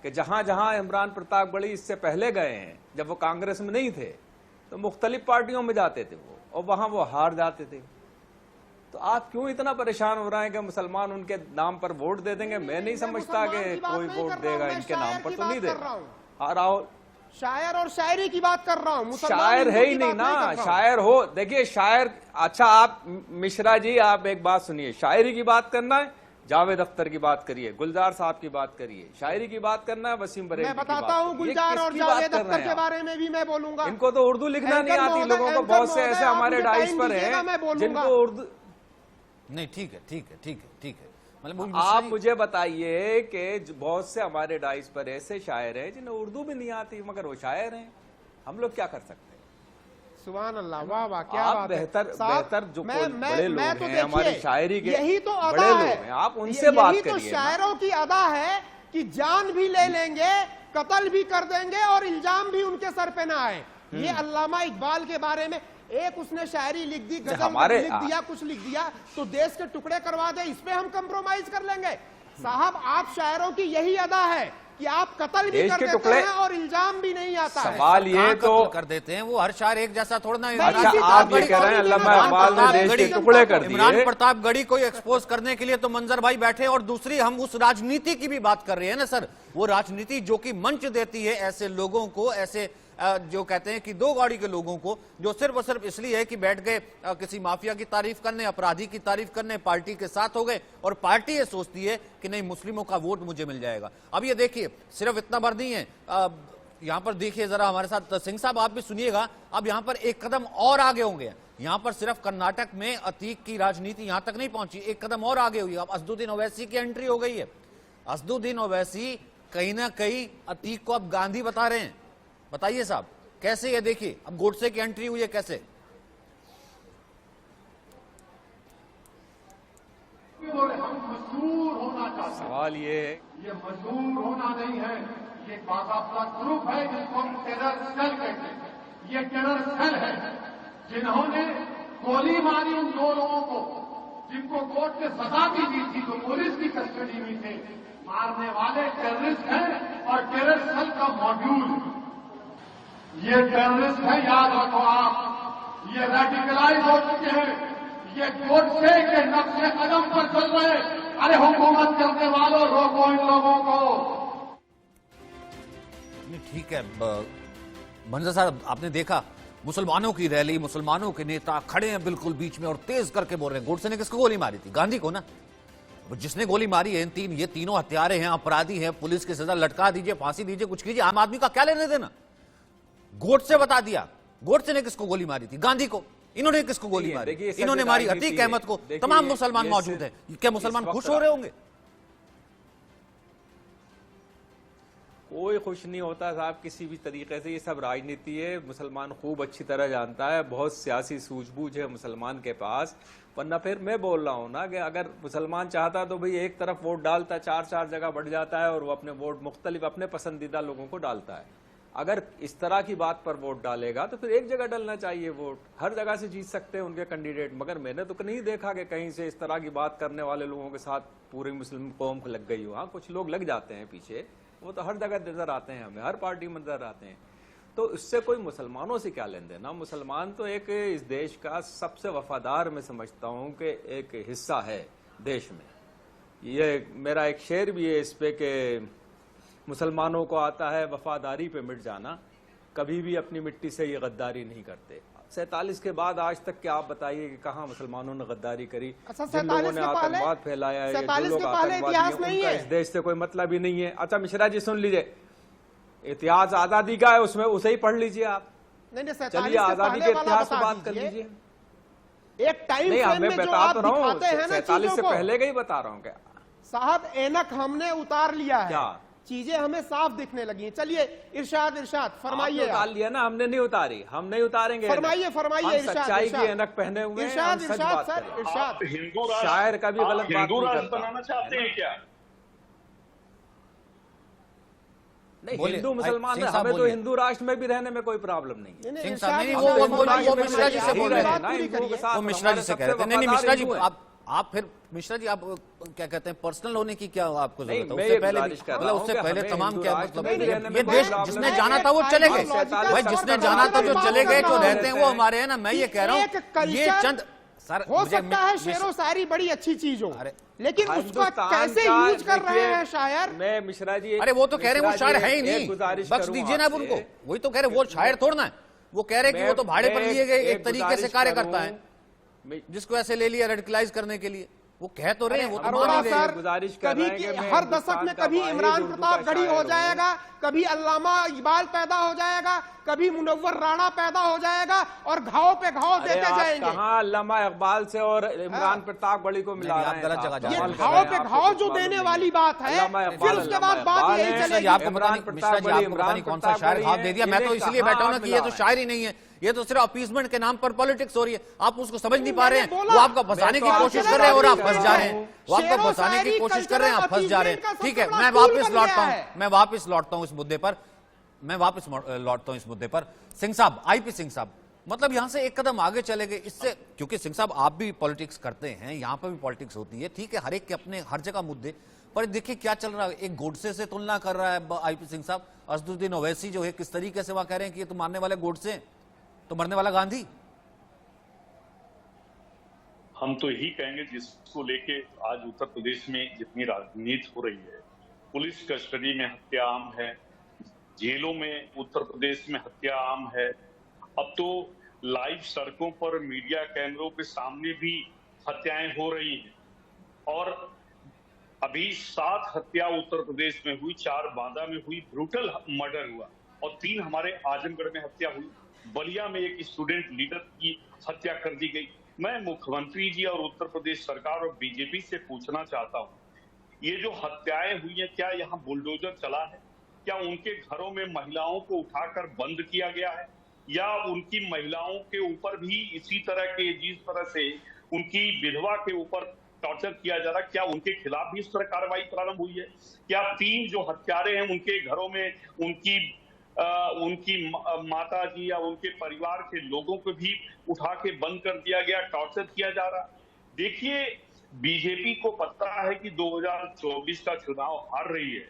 कि जहां जहां इमरान प्रतापगढ़ी इससे पहले गए हैं, जब वो कांग्रेस में नहीं थे तो मुख्तलिफ पार्टियों में जाते थे वो, और वहां वो हार जाते थे। तो आप क्यों इतना परेशान हो रहे हैं कि मुसलमान उनके नाम पर वोट दे देंगे? मैं नहीं समझता कि कोई वोट देगा इनके नाम पर, तो नहीं देगा। हाँ राहुल, शायर और शायरी की बात कर रहा हूँ, शायर है ही नहीं ना। शायर हो, देखिए शायर, अच्छा आप मिश्रा जी आप एक बात सुनिए, शायरी की बात करना है जावेद अख्तर की बात करिए, गुलजार साहब की बात करिए। शायरी की बात करना है वसीम बरेली मैं बताता हूँ गुलजार और जावेद अख्तर के बारे में भी मैं बोलूंगा। इनको तो उर्दू लिखना नहीं आती लोगों को, बहुत से ऐसे हमारे डाइस पर हैं जिनको उर्दू नहीं। ठीक है ठीक है ठीक है ठीक है, मतलब आप मुझे बताइए कि बहुत से हमारे डाइस पर ऐसे शायर हैं जिन्हें उर्दू भी नहीं आती, मगर वो शायर हैं। हम लोग क्या कर सकते हैं? सुभान अल्लाह, वाह वाह, क्या आप बात है। बेहतर जो बड़े लोग तो हैं हमारी शायरी के, यही तो अदा बड़े लोग है, हैं, आप उनसे बात करिए। यही तो शायरों की अदा है कि जान भी ले लेंगे, कत्ल भी कर देंगे और इल्जाम भी उनके सर पे ना आए। ये अल्लामा इकबाल के बारे में एक उसने शायरी लिख दी, गजल लिख दिया, कुछ लिख दिया, तो देश के टुकड़े करवा दे, इसमें हम कंप्रोमाइज कर लेंगे? साहब आप शायरों की यही अदा है कि आप कत्ल भी कर देते हैं और इल्जाम भी नहीं आता है। सवाल ये तो कर देते हैं, वो हर शायर एक जैसा थोड़ा ना। अच्छा आप ये कह रहे हैं अल्लामा इकबाल ने देश के टुकड़े कर दिए। इमरान प्रतापगढ़ी को एक्सपोज करने के लिए तो मंजर भाई बैठे, और दूसरी हम उस राजनीति की भी बात कर रहे हैं ना सर, वो राजनीति जो कि मंच देती है ऐसे लोगों को, ऐसे जो कहते हैं कि 2 गाड़ी के लोगों को, जो सिर्फ और सिर्फ इसलिए है कि बैठ गए किसी माफिया की तारीफ करने, अपराधी की तारीफ करने, पार्टी के साथ हो गए, और पार्टी ये सोचती है कि नहीं मुस्लिमों का वोट मुझे मिल जाएगा। अब ये देखिए सिर्फ इतना भर नहीं है, यहां पर देखिए जरा हमारे साथ सिंह साहब आप भी सुनिएगा। अब यहां पर एक कदम और आगे होंगे, यहां पर सिर्फ कर्नाटक में अतीक की राजनीति यहां तक नहीं पहुंची, एक कदम और आगे हुई। अब असदुद्दीन ओवैसी की एंट्री हो गई है। असदुद्दीन ओवैसी कहीं ना कहीं अतीक को आप गांधी बता रहे हैं। बताइए साहब, कैसे? ये देखिए, अब गोडसे की एंट्री हुई है, कैसे? हम मजबूर होना चाहते हैं। सवाल ये मजबूर होना नहीं है, ये बाकायदा ग्रुप है जिसको हम टेरर सेल कहते हैं। ये टेरर सेल है जिन्होंने गोली मारी उन 2 लोगों को जिनको कोर्ट ने सजा भी दी थी, तो पुलिस की कस्टडी में थे। मारने वाले टेररिस्ट हैं और टेरर सेल का मॉड्यूल ये टेररिस्ट है, याद रखो आप। ये रेडिकलाइज हो चुके हैं, ये गोडसे के नक्शे कदम पर चल रहे। अरे हुकूमत करने वालों, रोको इन लोगों को। नहीं, ठीक है मंजर साहब, आपने देखा मुसलमानों की रैली, मुसलमानों के नेता खड़े हैं बिल्कुल बीच में और तेज करके बोल रहे हैं। गोडसे ने किसको गोली मारी थी? गांधी को ना। जिसने गोली मारी है, ये तीनों हत्यारे हैं, अपराधी हैं, पुलिस की सजा लटका दीजिए, फांसी दीजिए, कुछ कीजिए, आम आदमी का क्या लेने देना? गोडसे बता दिया। गोडसे ने किसको गोली मारी थी? गांधी को। इन्होंने किसको गोली मारी? इन्होंने मारी अतीक अहमद को। तमाम मुसलमान मौजूद हैं, क्या मुसलमान खुश हो रहे होंगे? कोई खुश नहीं होता साहब किसी भी तरीके से। ये सब राजनीति है, मुसलमान खूब अच्छी तरह जानता है। बहुत सियासी सूझबूझ है मुसलमान के पास। वरना फिर मैं बोल रहा हूं ना कि अगर मुसलमान चाहता तो भाई एक तरफ वोट डालता, 4 जगह बढ़ जाता है और वो अपने वोट मुख्तलिफ अपने पसंदीदा लोगों को डालता है। अगर इस तरह की बात पर वोट डालेगा तो फिर एक जगह डालना चाहिए वोट। हर जगह से जीत सकते हैं उनके कैंडिडेट, मगर मैंने तो नहीं देखा कि कहीं से इस तरह की बात करने वाले लोगों के साथ पूरी मुस्लिम कौम को लग गई हो। हाँ, कुछ लोग लग जाते हैं पीछे, वो तो हर जगह नजर आते हैं, हमें हर पार्टी में नजर आते हैं। तो इससे कोई मुसलमानों से क्या लेन देना? मुसलमान तो एक इस देश का सबसे वफादार मैं समझता हूँ कि एक हिस्सा है देश में। ये मेरा एक शेर भी है इस पे कि मुसलमानों को आता है वफादारी पे मिट जाना, कभी भी अपनी मिट्टी से ये गद्दारी नहीं करते। 47 के बाद आज तक क्या आप बताइए कि कहाँ मुसलमानों ने गद्दारी करी? अच्छा, जिन लोगों ने आतंकवाद फैलाया है, जो लोग आतंकवादी हैं, उनका इस देश से कोई मतलब ही नहीं है। अच्छा मिश्रा जी सुन लीजिए, इतिहास आजादी का है, उसमें उसे ही पढ़ लीजिए आप। चलिए आजादी के इतिहास की बात कर लीजिए। एक टाइम नहीं, फ्रेम मैं में जो बता आप तो रहा हूँ, दिखाते हैं ना 47 से चीजों को। पहले का ही बता रहा हूँ। क्या साहब ऐनक हमने उतार लिया है, क्या चीजें हमें साफ दिखने लगी हैं। चलिए इरशाद फरमाइए। उतार लिया ना, हमने नहीं उतारी, हम नहीं उतारेंगे। फरमाइए हम सच्चाई की ऐनक पहने हुए हैं, हम सच बात कर रहे हैं। हिंदू शायर का भी गलत बात हिंदू नहीं राष्ट्र करता। बनाना चाहते हैं क्या? नहीं, हिंदू मुसलमान हमें तो हिंदू राष्ट्र में भी रहने में कोई प्रॉब्लम नहीं है। सिंह साहब, नहीं वो मिश्रा जी से बोल रहे थे, वो मिश्रा जी से कह रहे थे। नहीं मिश्रा जी, आप फिर मिश्रा जी आप क्या कहते हैं, पर्सनल होने की क्या आपको जरूरत है? उससे पहले मतलब उससे पहले तमाम क्या मतलब ये देश जिसने जाना था वो चले गए भाई, जिसने जाना था जो चले गए, जो रहते हैं वो हमारे हैं ना। मैं ये कह रहा हूँ ये चंद सर हो सकता है शेरो शायरी बड़ी अच्छी चीज हो, लेकिन उसका कैसे यूज कर रहे हैं शायर? मैं मिश्रा जी, अरे वो तो कह रहे हैं वो शायर है ही नहीं, बख्श दीजिए ना उनको। वही तो कह रहे वो शायर थोड़ा ना है, वो कह रहे कि वो तो भाड़े पर लिए गए एक तरीके से कार्य करता है, जिसको ऐसे ले लिया रेडिकलाइज करने के लिए। वो कह तो रहे हैं, वो तो अरोड़ा सर कभी हर दशक में कभी इमरान प्रताप गढ़ी हो जाएगा, कभी अल्लामा इकबाल पैदा हो जाएगा, कभी मुनव्वर राणा पैदा हो जाएगा और घाव पे घाव देते जाएंगे। कहाँ अल्लामा इकबाल से और इमरान प्रताप गढ़ी को मिला रहे हैं? गलत जगह जा रहे हैं। ये घाव पे घाव जो देने वाली बात है, फिर उसके बाद बात यही चलेगी। आपको पता नहीं मिश्रा जी, आपको पता नहीं कौन सा शायर घाव दे दिया। मैं तो इसलिए बैठा हूं ना कि ये तो शायरी नहीं है, ये तो सिर्फ अपीसमेंट के नाम पर पॉलिटिक्स हो रही है। आप उसको समझ नहीं पा रहे हैं, वो आपको फंसाने की कोशिश कर रहे हैं और आप फंस जा रहे हैं। वो आपको फंसाने की कोशिश कर रहे हैं, आप फंस जा रहे हैं। ठीक है, मैं वापस लौटता हूं इस मुद्दे पर, मैं वापस लौटता हूं इस मुद्दे पर। सिंह साहब, आईपी सिंह साहब, मतलब यहां से एक कदम आगे चले गए इससे, क्योंकि सिंह साहब आप भी पॉलिटिक्स करते हैं, यहां पर भी पॉलिटिक्स होती है, ठीक है, हर एक के अपने हर जगह मुद्दे पर। देखिए क्या चल रहा है, एक गोडसे से तुलना कर रहा है आईपी सिंह साहब। असदुद्दीन ओवैसी जो है किस तरीके से वहां कह रहे हैं कि ये तो मारने वाले गोडसे, तो मरने वाला गांधी। हम तो यही कहेंगे जिसको लेके आज उत्तर प्रदेश में जितनी राजनीति हो रही है, पुलिस कस्टडी में हत्या आम है, जेलों में उत्तर प्रदेश में हत्या आम है, अब तो लाइव सड़कों पर मीडिया कैमरों के सामने भी हत्याएं हो रही हैं। और अभी 7 हत्या उत्तर प्रदेश में हुई, 4 बांदा में हुई, ब्रूटल मर्डर हुआ, और 3 हमारे आजमगढ़ में हत्या हुई। बलिया में एक स्टूडेंट लीडर की हत्या कर दी गई। मैं मुख्यमंत्री जी और उत्तर प्रदेश सरकार और बीजेपी से पूछना चाहता हूं, ये जो हत्याएं हुई हैं, क्या यहाँ बुलडोजर चला है? क्या उनके घरों में महिलाओं को उठाकर बंद किया गया है, या उनकी महिलाओं के ऊपर भी इसी तरह के, जिस तरह से उनकी विधवा के ऊपर टॉर्चर किया जा रहा है, क्या उनके खिलाफ भी इस तरह कार्रवाई प्रारंभ हुई है? क्या 3 जो हत्यारे हैं उनके घरों में उनकी माता जी या उनके परिवार के लोगों को भी उठा के बंद कर दिया गया, टॉर्चर किया जा रहा? देखिए, बीजेपी को पता है कि 2024 का चुनाव हार रही है,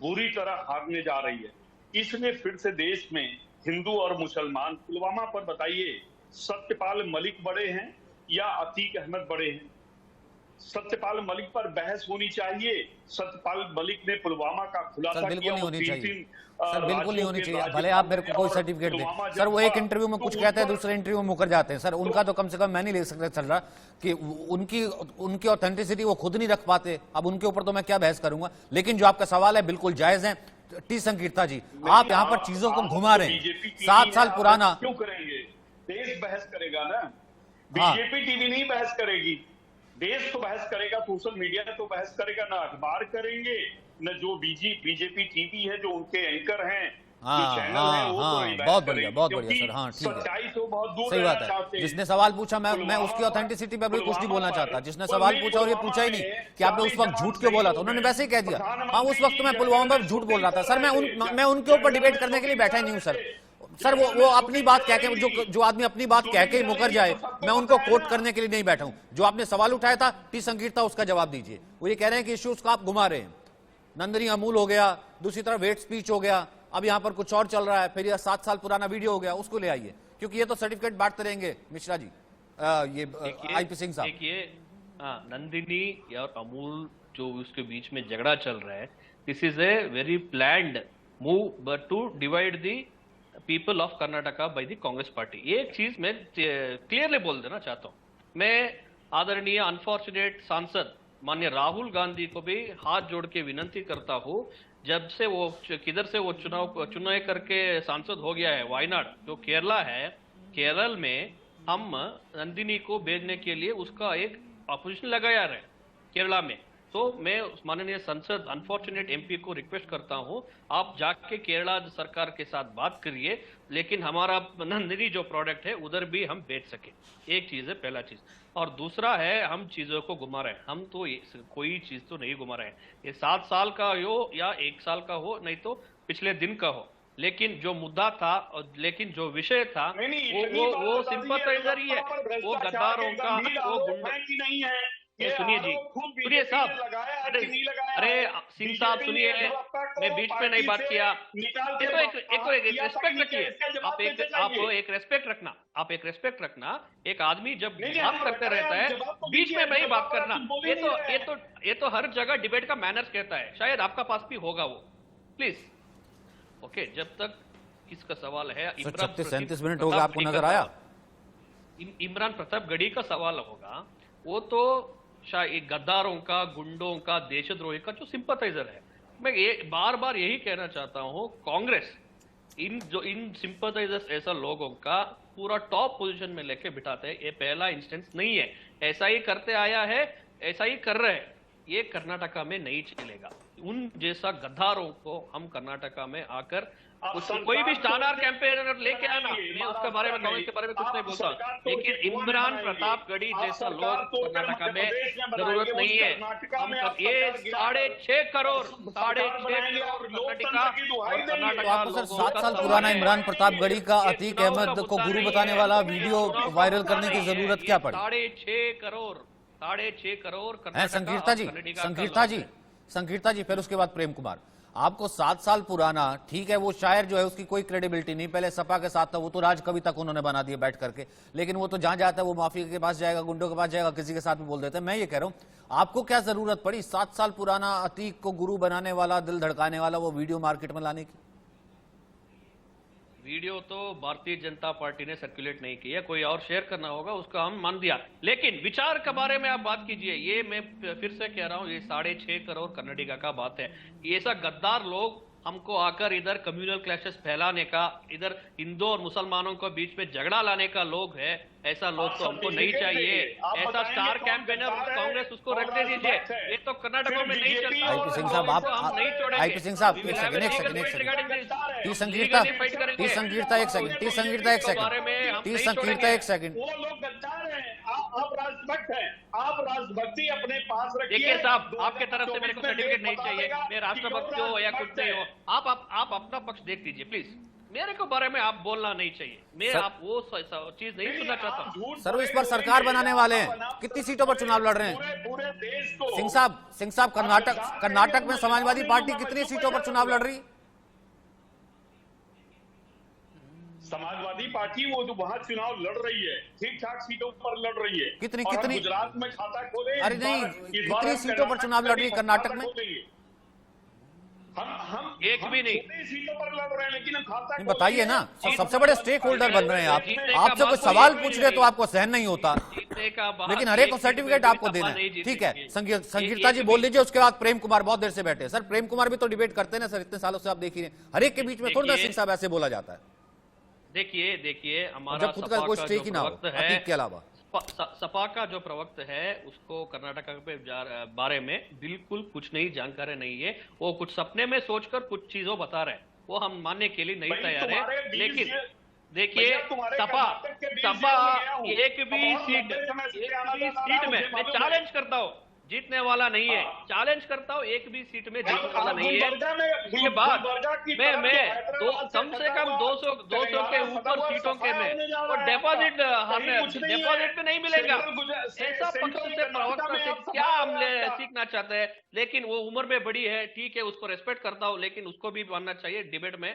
बुरी तरह हारने जा रही है, इसलिए फिर से देश में हिंदू और मुसलमान, पुलवामा पर बताइए सत्यपाल मलिक बड़े हैं या अतीक अहमद बड़े हैं? सत्यपाल मलिक पर बहस होनी चाहिए। सत्यपाल मलिक ने पुलवामा का खुलासा बिल्कुल नहीं होनी चाहिए सर, बिल्कुल नहीं होनी चाहिए। राज्यों भले आप मेरे को कोई सर्टिफिकेट दें सर, वो एक इंटरव्यू में कुछ कहते हैं, दूसरे इंटरव्यू में मुकर जाते हैं सर। उनका तो कम से कम मैं नहीं ले सकता चल रहा कि उनकी ऑथेंटिसिटी वो खुद नहीं रख पाते। अब उनके ऊपर तो मैं क्या बहस करूंगा, लेकिन जो आपका सवाल है बिल्कुल जायज है। टी संकीर्ता जी, आप यहाँ पर चीजों को घुमा रहे हैं। 7 साल पुराना क्यों करेंगे? देश बहस करेगा ना, बीजेपी टीवी नहीं बहस करेगी, देश तो बहस करेगा, सोशल मीडिया तो बहस करेगा, ना अखबार करेंगे, न जो बीजेपी टीवी है, जो उनके एंकर हैं, जो चैनल है, वो तो नहीं बहस बहुत बढ़िया करेंगे, बहुत बढ़िया क्योंकि सर। हाँ ठीक है, सच्चाई तो बहुत दूर सही रहना बात है। चाहते हैं। जिसने सवाल पूछा, मैं उसकी ऑथेंटिसिटी पे अभी कुछ नहीं बोलना चाहता। जिसने सवाल पूछा और ये पूछा ही नहीं कि आपने उस वक्त झूठ क्यों बोला था, उन्होंने वैसे ही कह दिया हाँ उस वक्त मैं पुलवामा पर झूठ बोल रहा था। सर मैं उनके ऊपर डिबेट करने के लिए बैठा ही नहीं हूँ सर। सर वो अपनी बात कह के, जो आदमी अपनी बात कह के मुकर जाए, मैं उनको कोट करने के लिए नहीं बैठा हूं। जो आपने सवाल उठाया था टी संकीर्ता, उसका जवाब दीजिए। वो ये कह रहे हैं कि इश्यूज को आप घुमा रहे हैं। नंदिनी अमूल हो गया, दूसरी तरफ वेट स्पीच हो गया, अब यहां पर कुछ और चल रहा है, फिर यह 7 साल पुराना वीडियो हो गया, उसको ले आइए, क्योंकि ये तो सर्टिफिकेट बांटते रहेंगे मिश्रा जी, ये आईपी सिंह साहब। देखिए, नंदिनी और अमूल जो उसके बीच में झगड़ा चल रहा है, this is a very planned move but to divide the people of Karnataka by the Congress party. एक चीज मैं क्लियरली बोल देना चाहता हूं, मैं आदरणीय अनफॉर्चुनेट सांसद माननीय राहुल गांधी को भी हाथ जोड़ के विनंती करता हूं, जब से वो किधर से वो चुनाव करके सांसद हो गया है, वायनाड जो केरला है, केरल में हम नंदिनी को भेजने के लिए उसका एक अपोजिशन लगाया है केरला में। तो मैं माननीय संसद अनफॉर्चुनेट एमपी को रिक्वेस्ट करता हूं, आप जाके केरला सरकार के साथ बात करिए, लेकिन हमारा नंदिनी जो प्रोडक्ट है उधर भी हम बेच सके। एक चीज है, पहला चीज। और दूसरा है, हम चीजों को घुमा रहे हैं, हम तो कोई चीज तो नहीं घुमा रहे हैं। ये 7 साल का हो या 1 साल का हो, नहीं तो पिछले दिन का हो, लेकिन जो मुद्दा था, लेकिन जो विषय था वो सिंपथाइजर ही है, वो गद्दारों का, वो गुंडों। सुनिए जी, सुनिए साहब, अरे सिंह साहब सुनिए, मैं बीच में नहीं बात किया। एक रेस्पेक्ट रखिए, आप एक रेस्पेक्ट रखना, आप एक रेस्पेक्ट रखना। एक आदमी जब बात करते रहता है, बीच में नहीं बात करना। ये तो हर जगह डिबेट का मैनर्स कहता है, शायद आपका पास भी होगा वो, प्लीज। ओके, जब तक किसका सवाल है, 36-37 मिनट हो गए, आपको नजर आया? इमरान प्रतापगढ़ी का सवाल होगा, वो तो शायद गद्दारों का, गुंडों का, देशद्रोही का जो सिंपथाइजर है। मैं ये बार बार यही कहना चाहता हूं, कांग्रेस इन सिंपथाइजर्स ऐसा लोगों का पूरा टॉप पोजीशन में लेके बिठाते हैं। ये पहला इंस्टेंस नहीं है, ऐसा ही करते आया है, ऐसा ही कर रहे हैं। ये कर्नाटका में नहीं चलेगा। उन जैसा गद्दारों को हम कर्नाटका में आकर कोई भी स्टार कैंपेनर लेके आना, मैं उसके बारे में, कांग्रेस के बारे में कुछ नहीं बोलता, लेकिन इमरान प्रतापगढ़ी जैसा लोग कर्नाटका में जरूरत नहीं है। हम ये 6.5 करोड़ आपको सर 7 साल पुराना इमरान प्रतापगढ़ी का अतीक अहमद को गुरु बताने वाला वीडियो वायरल करने की जरूरत क्या पड़ी? 6.5 करोड़ संकीर्ता जी, फिर उसके बाद प्रेम कुमार। आपको 7 साल पुराना, ठीक है, वो शायर जो है उसकी कोई क्रेडिबिलिटी नहीं, पहले सपा के साथ था, वो तो राज कवि तक उन्होंने बना दिया बैठ करके, लेकिन वो तो जहां जाता है वो माफिया के पास जाएगा, गुंडों के पास जाएगा, किसी के साथ में बोल देते हैं। मैं ये कह रहा हूं, आपको क्या जरूरत पड़ी 7 साल पुराना अतीक को गुरु बनाने वाला, दिल धड़काने वाला वो वीडियो मार्केट में लाने की? वीडियो तो भारतीय जनता पार्टी ने सर्कुलेट नहीं किया, कोई और शेयर करना होगा, उसका हम मान दिया, लेकिन विचार के बारे में आप बात कीजिए। ये मैं फिर से कह रहा हूं, ये 6.5 करोड़ कर्नाटका का बात है। ये ऐसा गद्दार लोग हमको आकर इधर कम्युनल क्लैशेस फैलाने का, इधर हिंदू और मुसलमानों को बीच में झगड़ा लाने का लोग है, ऐसा लोग तो हमको नहीं चाहिए। ऐसा स्टार कैंपेनर कांग्रेस उसको रखने दीजिए। ये तो कर्नाटक में नहीं चलता। आईपी सिंह साहब, आप आईपी सिंह साहब एक सेकंड टी संगीता एक सेकंड वो लोग गद्दार हैं, आप राष्ट्रभक्त हैं, आप राष्ट्रभक्ति अपने पास रखिए। देखिए साहब, आपके तरफ से मेरे को सर्टिफिकेट नहीं चाहिए, मैं राष्ट्रभक्त हो या कुछ नहीं हो। आप अपना पक्ष देख लीजिए प्लीज, मेरे को बारे में आप बोलना नहीं चाहिए। मैं आप वो चीज नहीं सुनना चाहता हूँ। सर, इस पर सरकार बनाने वाले हैं, कितनी सीटों पर चुनाव लड़ रहे हैं? पूरे देश को सिंह साहब कर्नाटक में समाजवादी पार्टी कितनी सीटों पर चुनाव लड़ रही? समाजवादी पार्टी वो जो वहां चुनाव लड़ रही है, ठीक ठाक सीटों पर लड़ रही है। कितनी गुजरात में खाता खोले, अरे नहीं, कितनी सीटों पर चुनाव लड़ रही है कर्नाटक में? हम एक भी नहीं सीटों पर लड़ रहे हैं, लेकिन हम खाता बताइए ना, सबसे बड़े स्टेक होल्डर बन रहे हैं आप। आपसे कोई सवाल पूछ रहे तो आपको सहन नहीं होता, लेकिन हर एक को सर्टिफिकेट आपको देना है। ठीक है, संगीता जी बोल लीजिए, उसके बाद प्रेम कुमार बहुत देर से बैठे। सर, प्रेम कुमार भी तो डिबेट करते हैं ना सर, इतने सालों से आप देख ही रहे हैं। हर एक के बीच में थोड़ा सिंह साहब ऐसे बोला जाता है। देखिए हमारा जब खुद का कोई स्टेक ही ना हो अतीक के अलावा। सपा का जो प्रवक्त है उसको कर्नाटक पे बारे में बिल्कुल कुछ नहीं जानकारी नहीं है। वो कुछ सपने में सोचकर कुछ चीजों बता रहे हैं, वो हम मानने के लिए नहीं तैयार है। लेकिन देखिए, सपा एक भी सीट में मैं चैलेंज करता हूँ, जीतने वाला नहीं है। चैलेंज करता हूँ, एक भी सीट में जीतने वाला नहीं है। उसके बाद मैं कम से कम 200 के ऊपर सीटों के में और डिपॉजिट पे नहीं मिलेगा। ऐसा पक्ष से प्रवक्ता से क्या हम सीखना चाहते हैं? लेकिन वो उम्र में बड़ी है, ठीक है, उसको रेस्पेक्ट करता हूँ, लेकिन उसको भी मानना चाहिए डिबेट में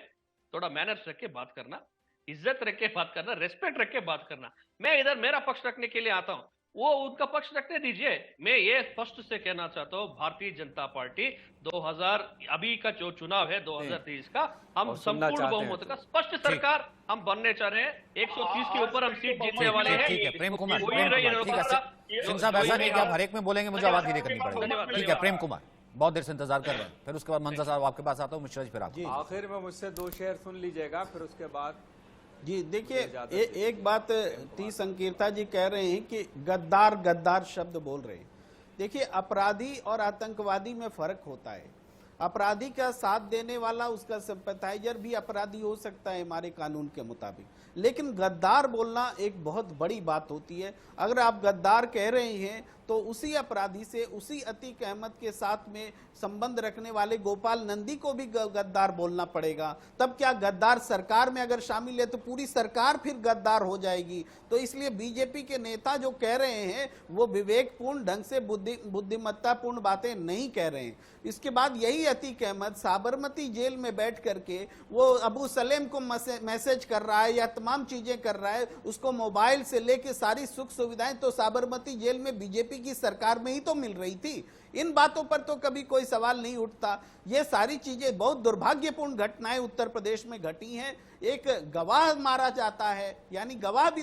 थोड़ा मैनर्स रख के बात करना, इज्जत रख के बात करना, रेस्पेक्ट रख के बात करना। मैं इधर मेरा पक्ष रखने के लिए आता हूँ, वो उनका पक्ष रखने दीजिए। मैं ये स्पष्ट से कहना चाहता हूँ, भारतीय जनता पार्टी 2000 अभी का जो चुनाव है 2023 का, हम संपूर्ण बहुमत का स्पष्ट सरकार हम बनने चाह रहे हैं। 130 के ऊपर हम सीट जीतने वाले हैं। ठीक है प्रेम कुमार, सिंह साहब ऐसा नहीं कि आप हर एक में बोलेंगे, मुझे आवाज धीरे करनी पड़ेगी। ठीक है प्रेम कुमार, बहुत देर से इंतजार कर रहे हैं। फिर उसके बाद मंजा साहब आपके पास आता हूँ, मिश्रा जी फिर आप आखिर में मुझसे 2 शेर सुन लीजिएगा, फिर उसके बाद। जी देखिए, एक बात टी संकीर्ता जी कह रहे हैं कि गद्दार शब्द बोल रहे हैं। देखिए, अपराधी और आतंकवादी में फर्क होता है। अपराधी का साथ देने वाला, उसका सिंपैथाइजर भी अपराधी हो सकता है हमारे कानून के मुताबिक, लेकिन गद्दार बोलना एक बहुत बड़ी बात होती है। अगर आप गद्दार कह रहे हैं तो उसी अपराधी से, उसी अतीक अहमद के साथ में संबंध रखने वाले गोपाल नंदी को भी गद्दार बोलना पड़ेगा। तब क्या गद्दार सरकार में अगर शामिल है तो पूरी सरकार फिर गद्दार हो जाएगी। तो इसलिए बीजेपी के नेता जो कह रहे हैं वो विवेकपूर्ण ढंग से बुद्धिमत्तापूर्ण बातें नहीं कह रहे हैं। इसके बाद यही अतीक अहमद साबरमती जेल में बैठ करके वो अबू सलेम को मैसेज कर रहा है या तमाम चीजें कर रहा है, उसको मोबाइल से लेके सारी सुख सुविधाएं तो साबरमती जेल में बीजेपी की सरकार में ही तो मिल रही थी। इन बातों पर तो कभी कोई सवाल नहीं उठता। ये सारी चीजें बहुत दुर्भाग्यपूर्ण घटनाएं उत्तर प्रदेश में घटी हैं। एक गवाह मारा जाता है, यानी गवाही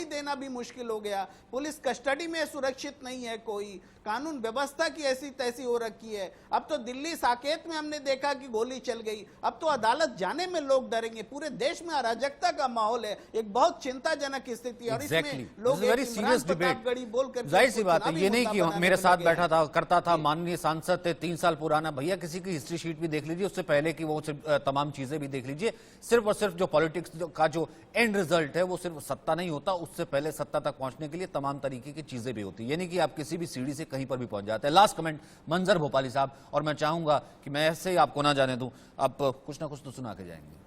देना भी मुश्किल हो गया। पुलिस कस्टडी में सुरक्षित नहीं है कोई, कानून व्यवस्था की ऐसी तैसी हो रखी है। अब तो दिल्ली साकेत में हमने देखा कि गोली चल गई, अब तो अदालत जाने में लोग डरेंगे। पूरे देश में अराजकता का माहौल है, एक बहुत चिंताजनक स्थिति है। और इसमें लोग जाहिर सी बात है, ये नहीं कि मेरे साथ बैठा था करता था, माननीय सांसद थे 3 साल पुराना, भैया किसी की हिस्ट्री शीट भी देख लीजिए, उससे पहले की वो तमाम चीजें भी देख लीजिए। सिर्फ और सिर्फ जो पॉलिटिक्स का जो एंड रिजल्ट है वो सिर्फ सत्ता नहीं होता, उससे पहले सत्ता तक पहुंचने के लिए तमाम तरीके की चीजें भी होती है। यानी कि आप किसी भी सीढ़ी से कहीं पर भी पहुंच जाते हैं। लास्ट कमेंट मंजर भोपाली साहब, और मैं चाहूंगा कि मैं ऐसे ही आपको ना जाने दूं, आप कुछ ना कुछ तो सुना के जाएंगे।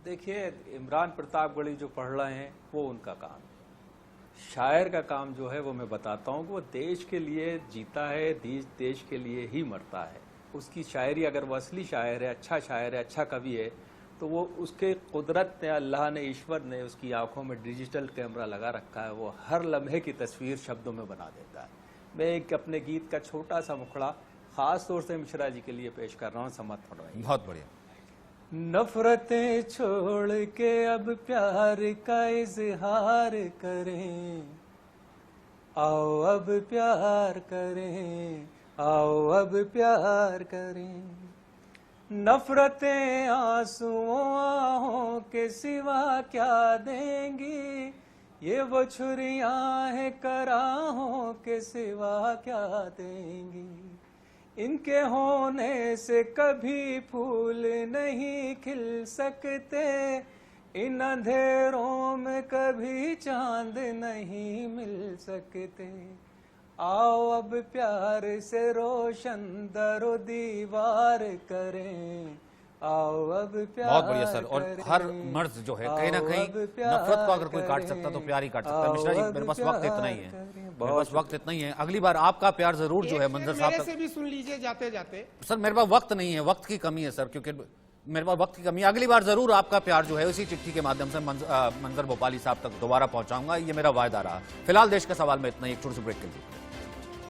देखिए, इमरान प्रतापगढ़ी जो पढ़ रहे हैं वो उनका काम, शायर का काम जो है वो मैं बताता हूँ, वो देश के लिए जीता है, देश के लिए ही मरता है। उसकी शायरी अगर वो असली शायर है, अच्छा शायर है, अच्छा कवि है, तो वो उसके कुदरत ने, अल्लाह ने, ईश्वर ने उसकी आंखों में डिजिटल कैमरा लगा रखा है, वो हर लम्हे की तस्वीर शब्दों में बना देता है। मैं एक अपने गीत का छोटा सा मुखड़ा खास तौर से मिश्रा जी के लिए पेश कर रहा हूँ, समझ फरमाइए। बहुत बढ़िया। नफरतें छोड़ के अब प्यार का इजहार करें, आओ अब प्यार करें, आओ अब प्यार करें। नफरतें आंसुओं आहों के सिवा क्या देंगी, ये वो छुरियां हैं कराहों के सिवा क्या देंगी। इनके होने से कभी फूल नहीं खिल सकते, इन अंधेरों में कभी चांद नहीं मिल सकते। आओ अब प्यार से रोशन दरो दीवार करें, आओ अब प्यार बहुत बढ़िया सर। और करें, हर मर्द जो है कहीं ना कहीं नफरत को अगर कोई काट सकता तो प्यार ही काट सकता है। मिश्रा जी मेरे पास वक्त इतना ही है, मेरे पास वक्त इतना ही है। अगली बार आपका प्यार जरूर जो है मंजर साहब मेरे से भी सुन लीजिए जाते जाते। सर मेरे पास वक्त नहीं है, वक्त की कमी है सर, क्योंकि मेरे पास वक्त की कमी है। अगली बार जरूर आपका प्यार जो है उसी चिट्ठी के माध्यम से मंजर भोपाली साहब तक दोबारा पहुंचाऊंगा, ये मेरा वायदा रहा। फिलहाल देश का सवाल में इतना ही, एक छोटे से ब्रेक के लिए।